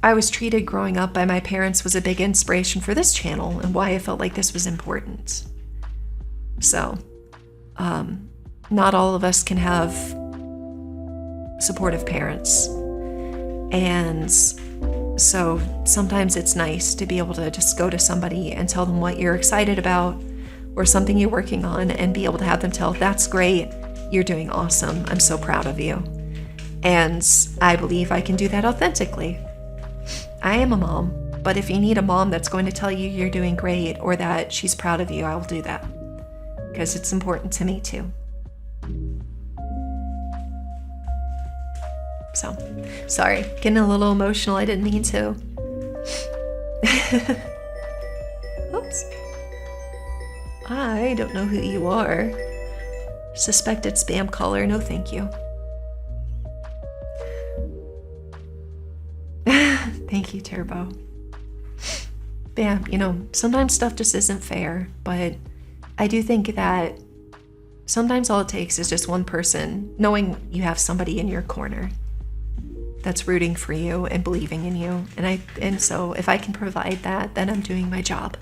I was treated growing up by my parents was a big inspiration for this channel and why I felt like this was important. So, not all of us can have supportive parents. And so sometimes it's nice to be able to just go to somebody and tell them what you're excited about or something you're working on and be able to have them tell, that's great, you're doing awesome, I'm so proud of you. And I believe I can do that authentically. I am a mom, but if you need a mom that's going to tell you you're doing great or that she's proud of you, I will do that because it's important to me too. So, sorry, getting a little emotional. I didn't mean to. Oops. I don't know who you are. Suspected spam caller. No, thank you. Thank you, Turbo. Bam, sometimes stuff just isn't fair, but I do think that sometimes all it takes is just one person knowing you have somebody in your corner that's rooting for you and believing in you. And so if I can provide that, then I'm doing my job.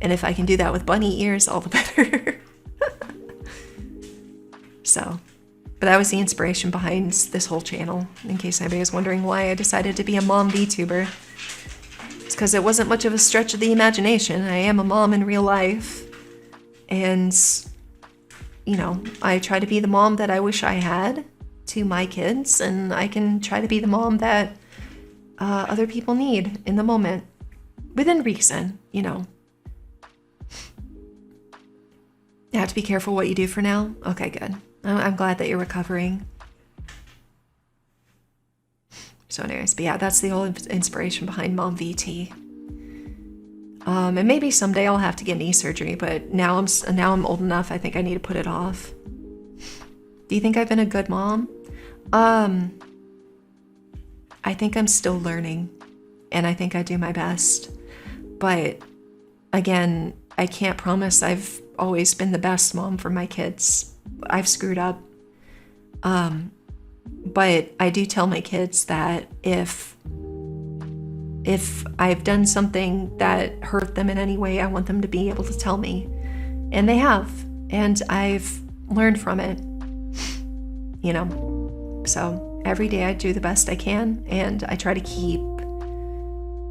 And if I can do that with bunny ears, all the better. But that was the inspiration behind this whole channel, in case anybody was wondering why I decided to be a mom VTuber. It's because it wasn't much of a stretch of the imagination. I am a mom in real life. And, I try to be the mom that I wish I had to my kids, and I can try to be the mom that other people need in the moment, within reason, You have to be careful what you do for now? Okay, good. I'm glad that you're recovering. So anyways, but yeah, that's the whole inspiration behind MomVT. And maybe someday I'll have to get knee surgery, but now I'm old enough, I think I need to put it off. Do you think I've been a good mom? I think I'm still learning, and I think I do my best. But again, I can't promise I've always been the best mom for my kids. I've screwed up. But I do tell my kids that if I've done something that hurt them in any way, I want them to be able to tell me. And they have. And I've learned from it. You know? So every day I do the best I can, and I try to keep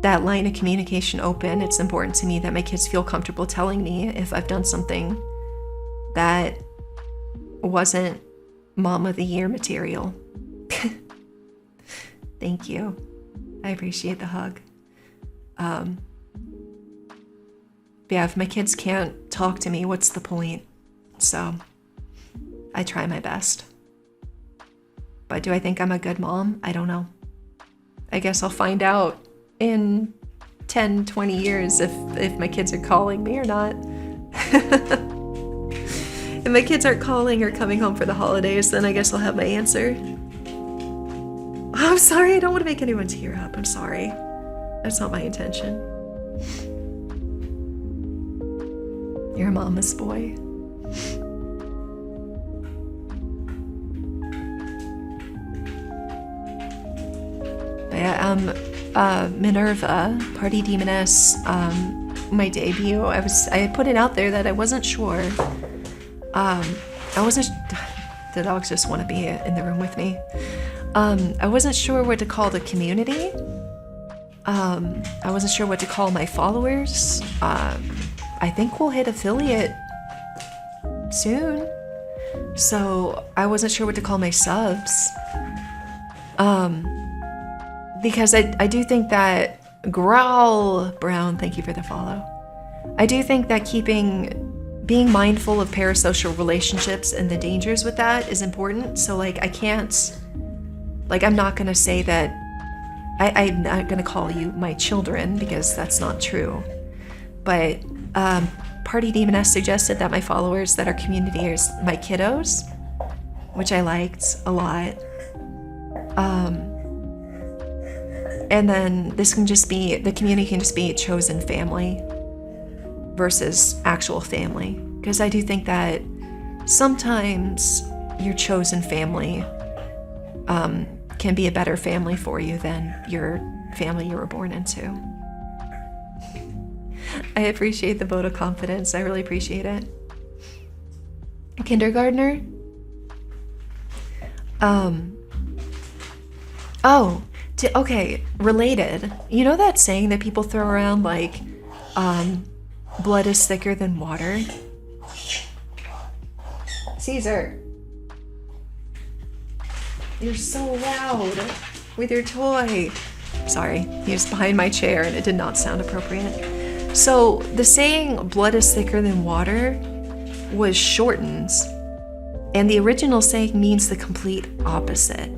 that line of communication open. It's important to me that my kids feel comfortable telling me if I've done something that wasn't Mom of the Year material. Thank you. I appreciate the hug. But yeah, if my kids can't talk to me, what's the point? So I try my best. But do I think I'm a good mom? I don't know. I guess I'll find out in 10, 20 years if my kids are calling me or not. If my kids aren't calling or coming home for the holidays, then I guess I'll have my answer. I'm sorry, I don't want to make anyone tear up. I'm sorry. That's not my intention. You're a mama's boy. But yeah, Minerva, Party Demoness, my debut, I put it out there that I wasn't sure. The dogs just want to be in the room with me. I wasn't sure what to call the community. I wasn't sure what to call my followers. I think we'll hit affiliate soon. So I wasn't sure what to call my subs. Because I do think that Growl Brown, thank you for the follow. I do think that being mindful of parasocial relationships and the dangers with that is important. So I'm not going to say that I'm not going to call you my children, because that's not true. But Party Demoness suggested that my followers, that our community, is my kiddos, which I liked a lot. And then the community can just be chosen family versus actual family. Because I do think that sometimes your chosen family can be a better family for you than your family you were born into. I appreciate the vote of confidence. I really appreciate it. Kindergartner? Okay, related. You know that saying that people throw around, like, blood is thicker than water? Caesar, you're so loud with your toy. Sorry, he was behind my chair and it did not sound appropriate. So the saying blood is thicker than water was shortened, and the original saying means the complete opposite.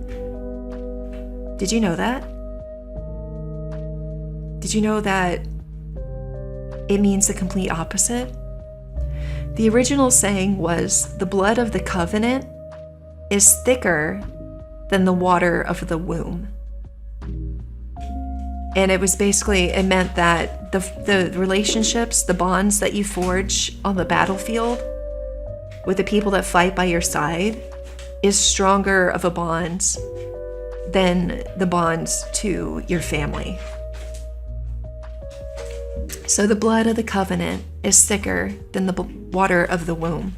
Did you know that? Did you know that it means the complete opposite? The original saying was, the blood of the covenant is thicker than the water of the womb. And it meant that the relationships, the bonds that you forge on the battlefield with the people that fight by your side is stronger of a bond than the bonds to your family. So the blood of the covenant is thicker than the water of the womb.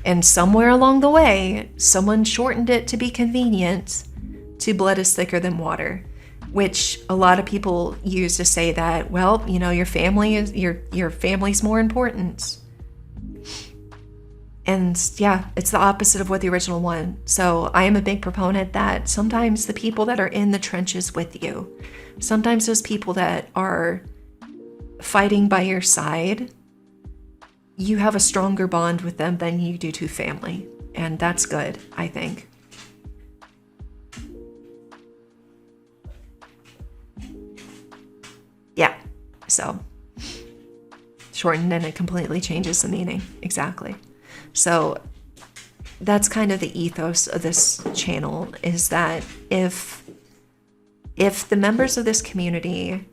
And somewhere along the way, someone shortened it to be convenient to blood is thicker than water, which a lot of people use to say that, well, you know, your family's more important. And yeah, it's the opposite of what the original one. So I am a big proponent that sometimes the people that are in the trenches with you, sometimes those people that are fighting by your side, you have a stronger bond with them than you do to family. And that's good, I think. Yeah, so shortened and it completely changes the meaning. Exactly. So that's kind of the ethos of this channel, is that if the members of this community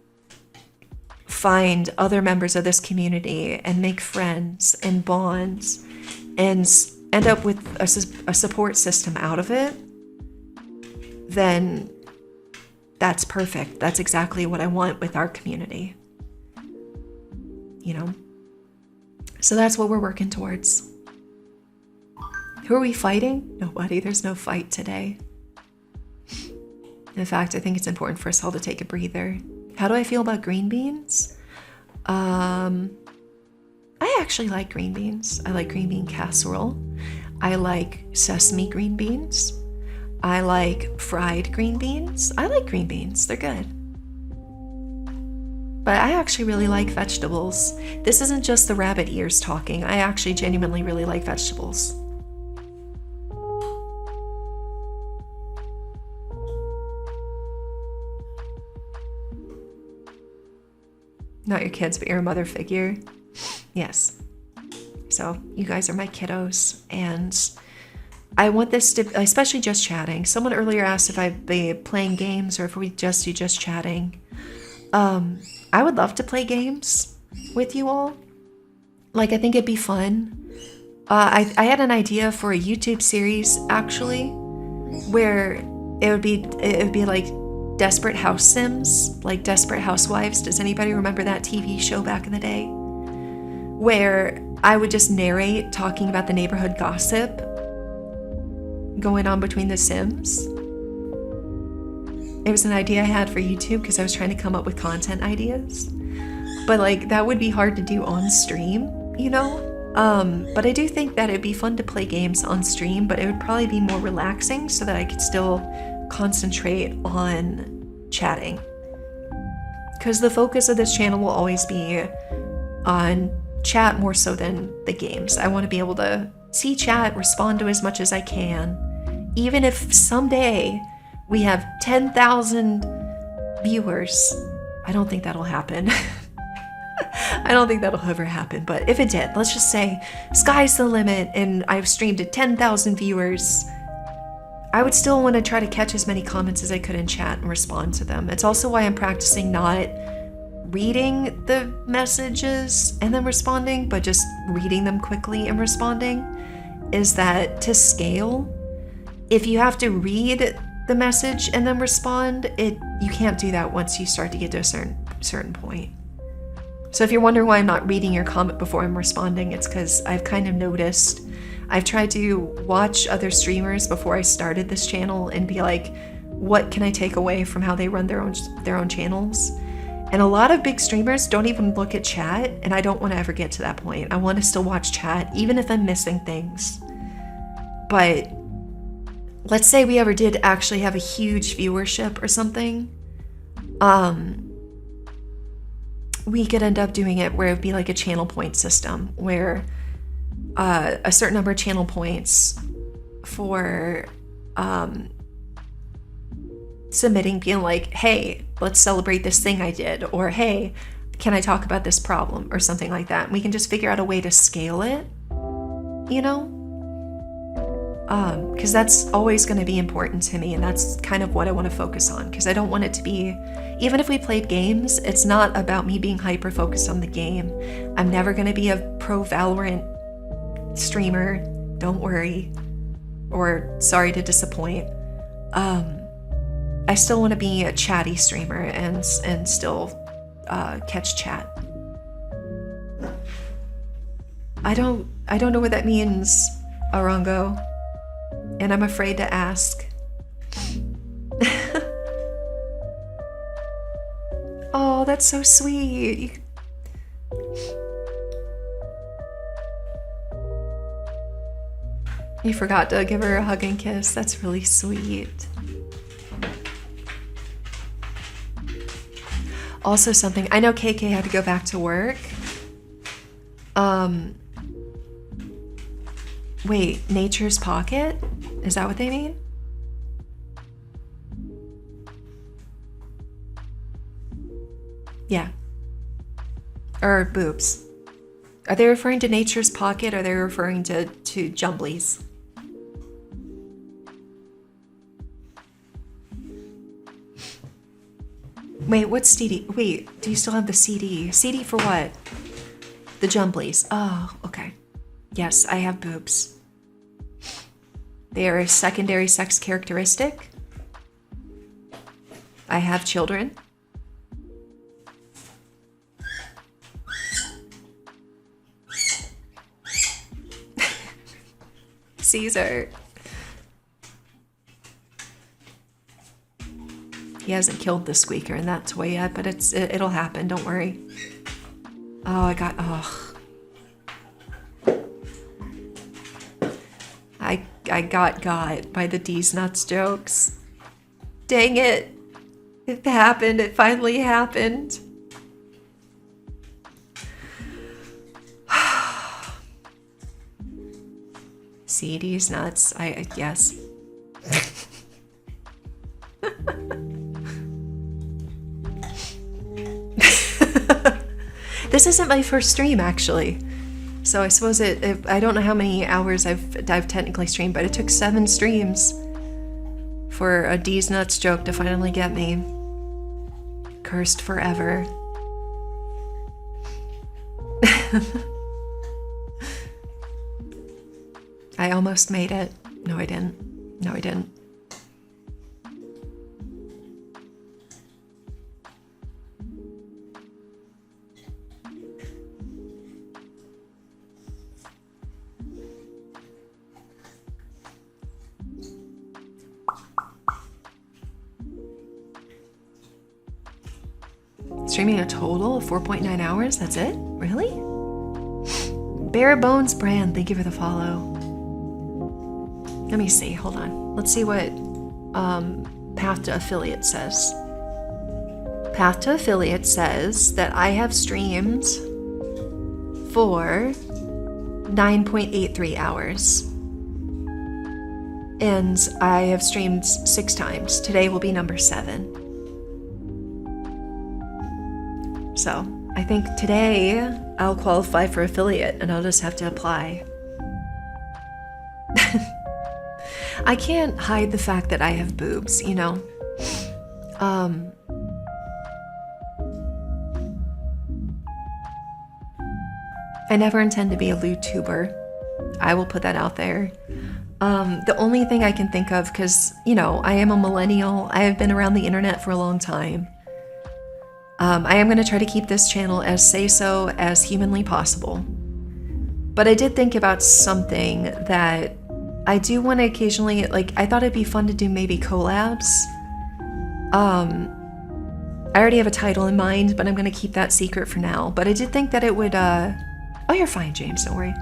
find other members of this community and make friends and bonds and end up with a support system out of it, then that's perfect. That's exactly what I want with our community. You know? So that's what we're working towards. Who are we fighting? Nobody. There's no fight today. In fact, I think it's important for us all to take a breather. How do I feel about green beans? I actually like green beans. I like green bean casserole. I like sesame green beans. I like fried green beans. I like green beans. They're good. But I actually really like vegetables. This isn't just the rabbit ears talking. I actually genuinely really like vegetables. Not your kids, but your mother figure. Yes. So you guys are my kiddos. And I want this to, especially just chatting. Someone earlier asked if I'd be playing games or if we just do just chatting. I would love to play games with you all. Like, I think it'd be fun. I had an idea for a YouTube series, actually, where it would be like Desperate House Sims, like Desperate Housewives. Does anybody remember that TV show back in the day? Where I would just narrate talking about the neighborhood gossip going on between the Sims. It was an idea I had for YouTube because I was trying to come up with content ideas. But like, that would be hard to do on stream, you know? But I do think that it'd be fun to play games on stream, but it would probably be more relaxing so that I could still concentrate on chatting. Because the focus of this channel will always be on chat more so than the games. I want to be able to see chat, respond to as much as I can. Even if someday we have 10,000 viewers, I don't think that'll happen. I don't think that'll ever happen, but if it did, let's just say sky's the limit and I've streamed to 10,000 viewers, I would still want to try to catch as many comments as I could in chat and respond to them. It's also why I'm practicing not reading the messages and then responding, but just reading them quickly and responding, is that to scale, if you have to read the message and then respond, you can't do that once you start to get to a certain point. So if you're wondering why I'm not reading your comment before I'm responding, it's because I've kind of noticed, I've tried to watch other streamers before I started this channel and be like, what can I take away from how they run their own channels? And a lot of big streamers don't even look at chat, and I don't want to ever get to that point. I want to still watch chat, even if I'm missing things. But let's say we ever did actually have a huge viewership or something. We could end up doing it where it would be like a channel point system, where a certain number of channel points for submitting, being like, hey, let's celebrate this thing I did, or hey, can I talk about this problem, or something like that. And we can just figure out a way to scale it, you know? Because that's always going to be important to me, and that's kind of what I want to focus on, because I don't want it to be, even if we played games, it's not about me being hyper focused on the game. I'm never going to be a pro Valorant streamer, don't worry, or sorry to disappoint. I still want to be a chatty streamer and still catch chat. I don't know what that means, Arango, and I'm afraid to ask. Oh, that's so sweet. You forgot to give her a hug and kiss. That's really sweet. Also something, I know KK had to go back to work. Wait, nature's pocket? Is that what they mean? Yeah. Or boobs. Are they referring to nature's pocket or are they referring to jumblies? Wait, what's CD? Wait, do you still have the CD? CD for what? The jumblies. Oh, okay. Yes, I have boobs. They are a secondary sex characteristic. I have children. Caesar. He hasn't killed the squeaker in that toy yet, but it'll happen, don't worry. Oh, I got by the D's nuts jokes. Dang it. It happened. It finally happened. See D's nuts. Yes. This isn't my first stream, actually. So I suppose I don't know how many hours I've technically streamed, but it took 7 streams for a D's nuts joke to finally get me. Cursed forever. I almost made it. No, I didn't. No, I didn't. Streaming a total of 4.9 hours? That's it? Really? Bare Bones Brand, thank you for the follow. Let me see, hold on. Let's see what Path to Affiliate says. Path to Affiliate says that I have streamed for 9.83 hours. And I have streamed 6 times. Today will be number 7. So I think today I'll qualify for affiliate and I'll just have to apply. I can't hide the fact that I have boobs, you know? I never intend to be a lewd tuber. I will put that out there. The only thing I can think of, because, you know, I am a millennial. I have been around the internet for a long time. I am going to try to keep this channel as say-so as humanly possible. But I did think about something that I do want to occasionally, like, I thought it'd be fun to do maybe collabs. I already have a title in mind, but I'm going to keep that secret for now. But I did think that it would, oh, you're fine, James, don't worry.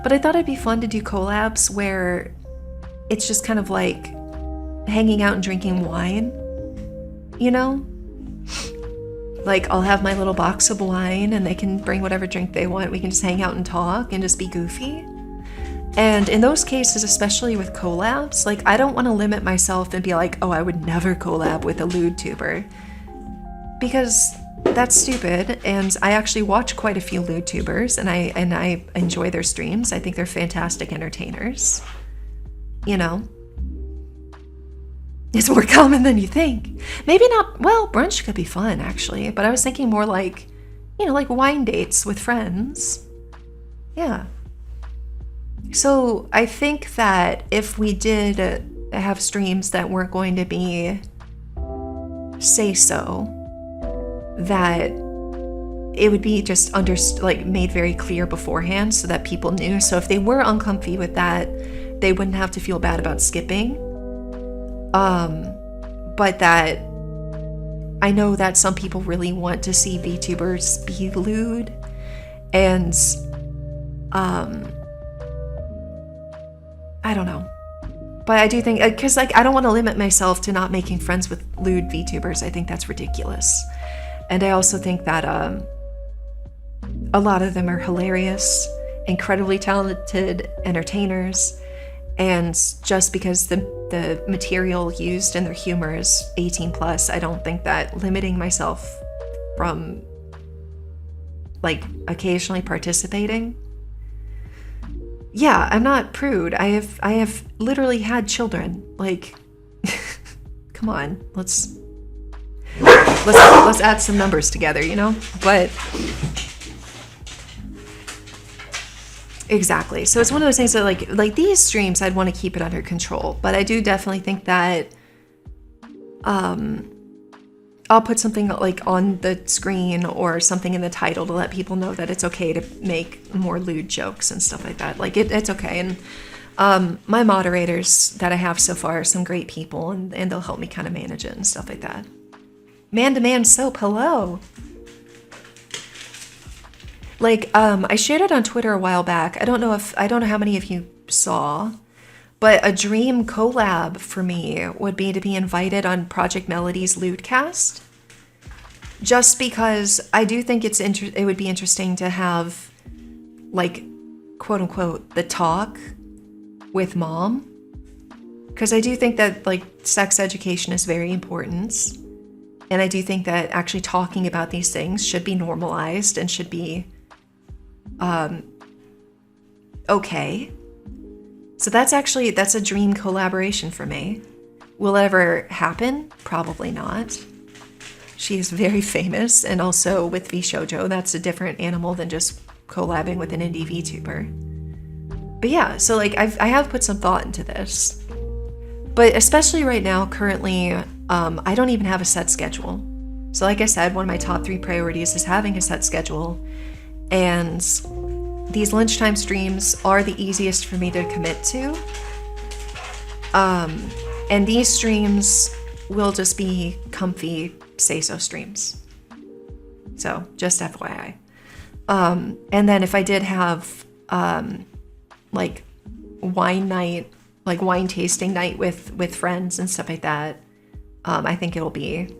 But I thought it'd be fun to do collabs where it's just kind of like hanging out and drinking wine, you know? Like, I'll have my little box of wine and they can bring whatever drink they want. We can just hang out and talk and just be goofy. And in those cases, especially with collabs, like, I don't want to limit myself and be like, oh, I would never collab with a lewd tuber. Because that's stupid. And I actually watch quite a few lewd tubers and I enjoy their streams. I think they're fantastic entertainers. You know? It's more common than you think. Maybe not, well, brunch could be fun, actually. But I was thinking more like, you know, like wine dates with friends. Yeah. So I think that if we did have streams that weren't going to be say-so, that it would be just made very clear beforehand so that people knew. So if they were uncomfy with that, they wouldn't have to feel bad about skipping. But that I know that some people really want to see VTubers be lewd, and I don't know. But I do think, because like, I don't want to limit myself to not making friends with lewd VTubers. I think that's ridiculous. And I also think that a lot of them are hilarious incredibly talented entertainers, and just because the material used in their humor is 18 plus, I don't think that limiting myself from like occasionally participating. Yeah, I'm not prude. I have literally had children. Like, come on, let's add some numbers together, you know? But exactly. So it's one of those things that like these streams, I'd want to keep it under control. But I do definitely think that I'll put something like on the screen or something in the title to let people know that it's okay to make more lewd jokes and stuff like that. Like it's okay. And my moderators that I have so far are some great people, and they'll help me kind of manage it and stuff like that. Man-to-man soap, hello. Like, I shared it on Twitter a while back. I don't know how many of you saw, but a dream collab for me would be to be invited on Project Melody's Lewdcast. Just because I do think it would be interesting to have, like, quote unquote, the talk with mom. Because I do think that, like, sex education is very important. And I do think that actually talking about these things should be normalized and should be okay. So that's a dream collaboration for me. Will it ever happen? Probably not. She is very famous, and also with VShojo, that's a different animal than just collabing with an indie VTuber. But yeah, so like I have put some thought into this. But especially right now, currently, I don't even have a set schedule. So like I said, one of my top 3 priorities is having a set schedule. And these lunchtime streams are the easiest for me to commit to. And these streams will just be comfy say-so streams. So just FYI. And then if I did have like wine night, like wine tasting night with friends and stuff like that, I think it'll be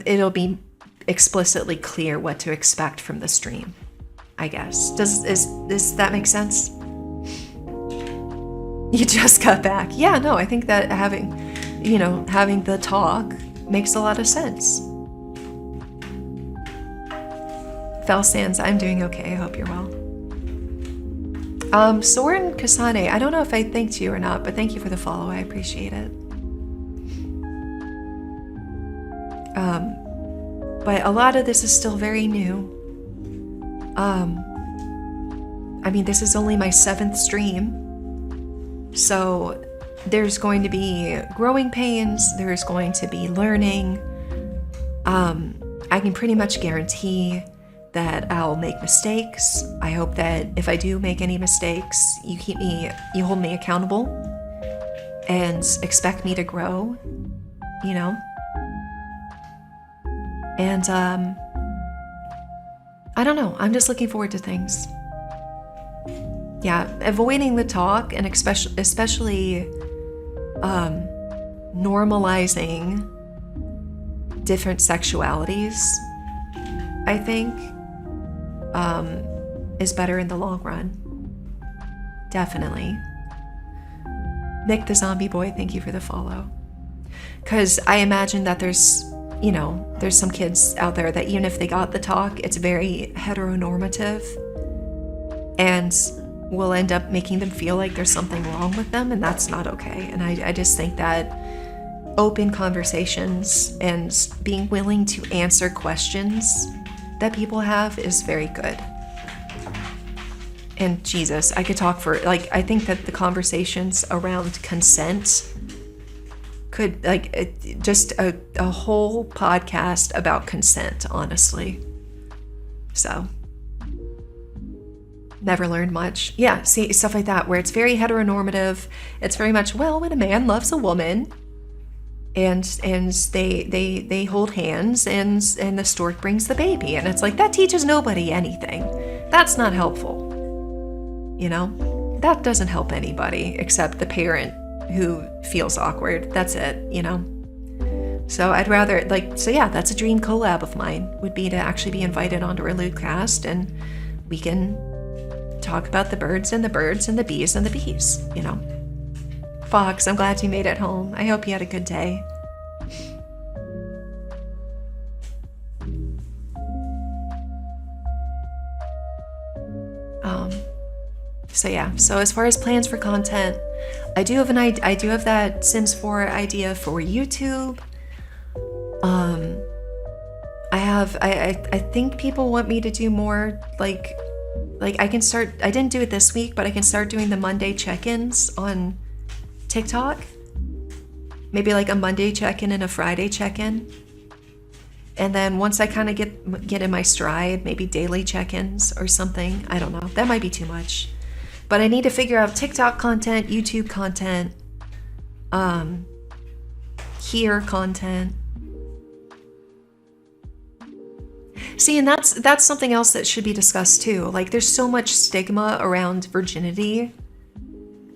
it'll be explicitly clear what to expect from the stream, I guess. Does that make sense? You just got back. Yeah, no, I think that having the talk makes a lot of sense. Fel Sands, I'm doing okay. I hope you're well. Soren Kasane, I don't know if I thanked you or not, but thank you for the follow. I appreciate it. But a lot of this is still very new. I mean, this is only my 7th stream. So there's going to be growing pains. There's going to be learning. I can pretty much guarantee that I'll make mistakes. I hope that if I do make any mistakes, you hold me accountable and expect me to grow, you know? And, I don't know. I'm just looking forward to things. Yeah, avoiding the talk and especially normalizing different sexualities, I think, is better in the long run. Definitely. Nick the Zombie Boy, thank you for the follow. Because I imagine that there's some kids out there that even if they got the talk, it's very heteronormative and will end up making them feel like there's something wrong with them, and that's not okay. And I just think that open conversations and being willing to answer questions that people have is very good. And Jesus, I could talk for, I think that the conversations around consent could, just a whole podcast about consent, honestly. So, never learned much. Yeah, see, stuff like that, where it's very heteronormative. It's very much, well, when a man loves a woman, and they hold hands, and the stork brings the baby, and it's like, that teaches nobody anything. That's not helpful. That doesn't help anybody except the parent who feels awkward. That's it, So I'd rather, like, so yeah, that's a dream collab of mine, would be to actually be invited onto a Lucast, and we can talk about the birds and the birds and the bees and the bees, you know. Fox, I'm glad you made it home. I hope you had a good day. So yeah, so as far as plans for content, I do have that Sims 4 idea for YouTube. I think people want me to do more like I can start, I didn't do it this week, but I can start doing the Monday check-ins on TikTok. Maybe like a Monday check-in and a Friday check-in. And then once I kind of get in my stride, maybe daily check-ins or something. I don't know. That might be too much. But I need to figure out TikTok content, YouTube content, here content. See, and that's something else that should be discussed too. Like, there's so much stigma around virginity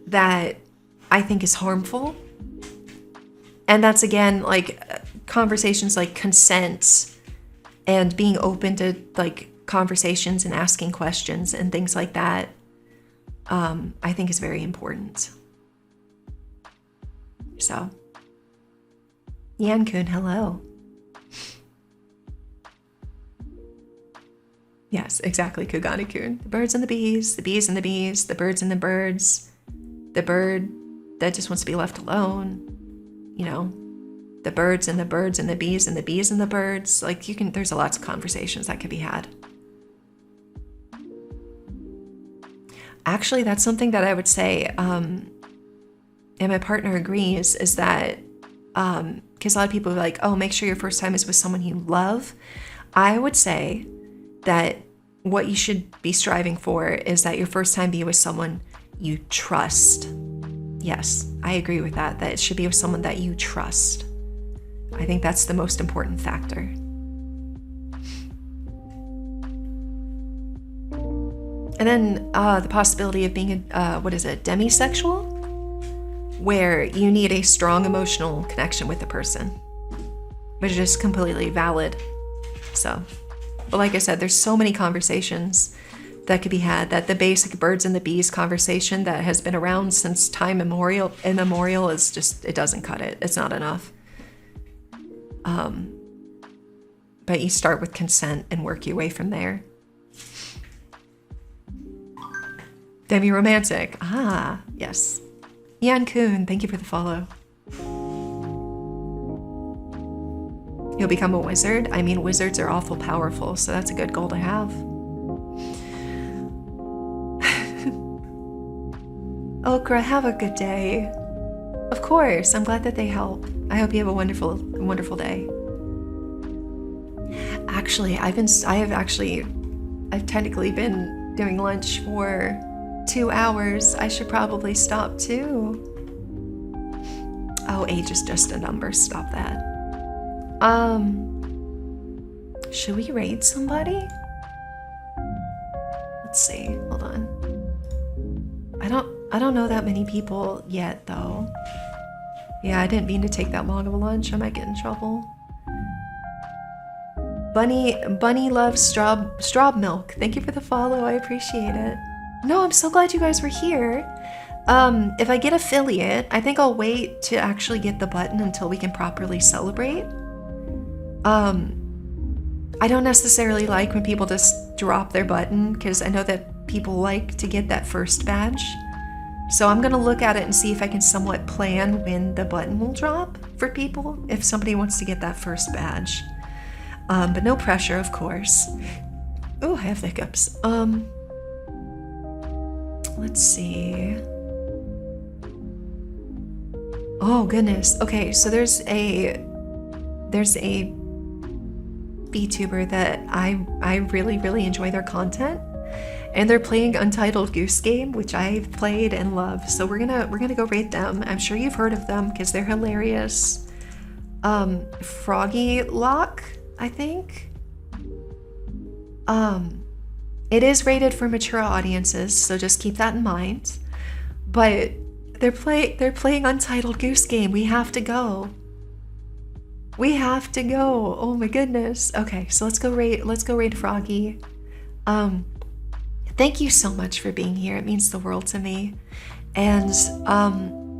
that I think is harmful. And that's, again, like conversations like consent and being open to like conversations and asking questions and things like that, I think is very important. So, Yan-kun, hello. Yes, exactly, Kugani-kun. The birds and the bees and the bees, the birds and the birds, the bird that just wants to be left alone, you know, the birds and the birds and the bees and the bees and the birds. Like, there's lots of conversations that could be had. Actually, that's something that I would say, and my partner agrees, is that, because a lot of people are like, oh, make sure your first time is with someone you love. I would say that what you should be striving for is that your first time be with someone you trust. Yes, I agree with that it should be with someone that you trust. I think that's the most important factor. And then the possibility of being a demisexual, where you need a strong emotional connection with the person, which is just completely valid. So, but like I said, there's so many conversations that could be had, that the basic birds and the bees conversation that has been around since time immemorial is just, it doesn't cut it. It's not enough. But you start with consent and work your way from there. Demi-romantic. Ah, yes. Yan-kun, thank you for the follow. You'll become a wizard? I mean, wizards are awful powerful, so that's a good goal to have. Okra, have a good day. Of course, I'm glad that they help. I hope you have a wonderful, wonderful day. Actually, I've technically been doing lunch for 2 hours. I should probably stop too. Oh, age is just a number. Stop that. Should we raid somebody? Let's see. Hold on. I don't know that many people yet, though. Yeah, I didn't mean to take that long of a lunch. I might get in trouble. Bunny loves straw milk. Thank you for the follow. I appreciate it. No, I'm so glad you guys were here. If I get affiliate, I think I'll wait to actually get the button until we can properly celebrate. I don't necessarily like when people just drop their button, because I know that people like to get that first badge. So I'm gonna look at it and see if I can somewhat plan when the button will drop for people, if somebody wants to get that first badge. But no pressure, of course. Oh, I have the hiccups. Let's see. Oh goodness. Okay, so there's a VTuber that I really, really enjoy their content, and they're playing Untitled Goose Game, which I've played and love. So we're gonna go rate them. I'm sure you've heard of them because they're hilarious. Froggy Lock, I think. It is rated for mature audiences, so just keep that in mind. But they're playing Untitled Goose Game. We have to go. We have to go. Oh my goodness. Okay, so let's go raid Froggy. Thank you so much for being here. It means the world to me. And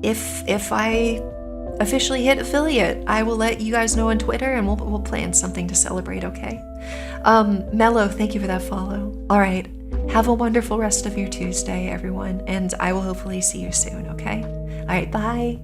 if I officially hit affiliate, I will let you guys know on Twitter, and we'll plan something to celebrate, okay? Mello, thank you for that follow. All right, have a wonderful rest of your Tuesday, everyone, and I will hopefully see you soon, okay? All right, bye.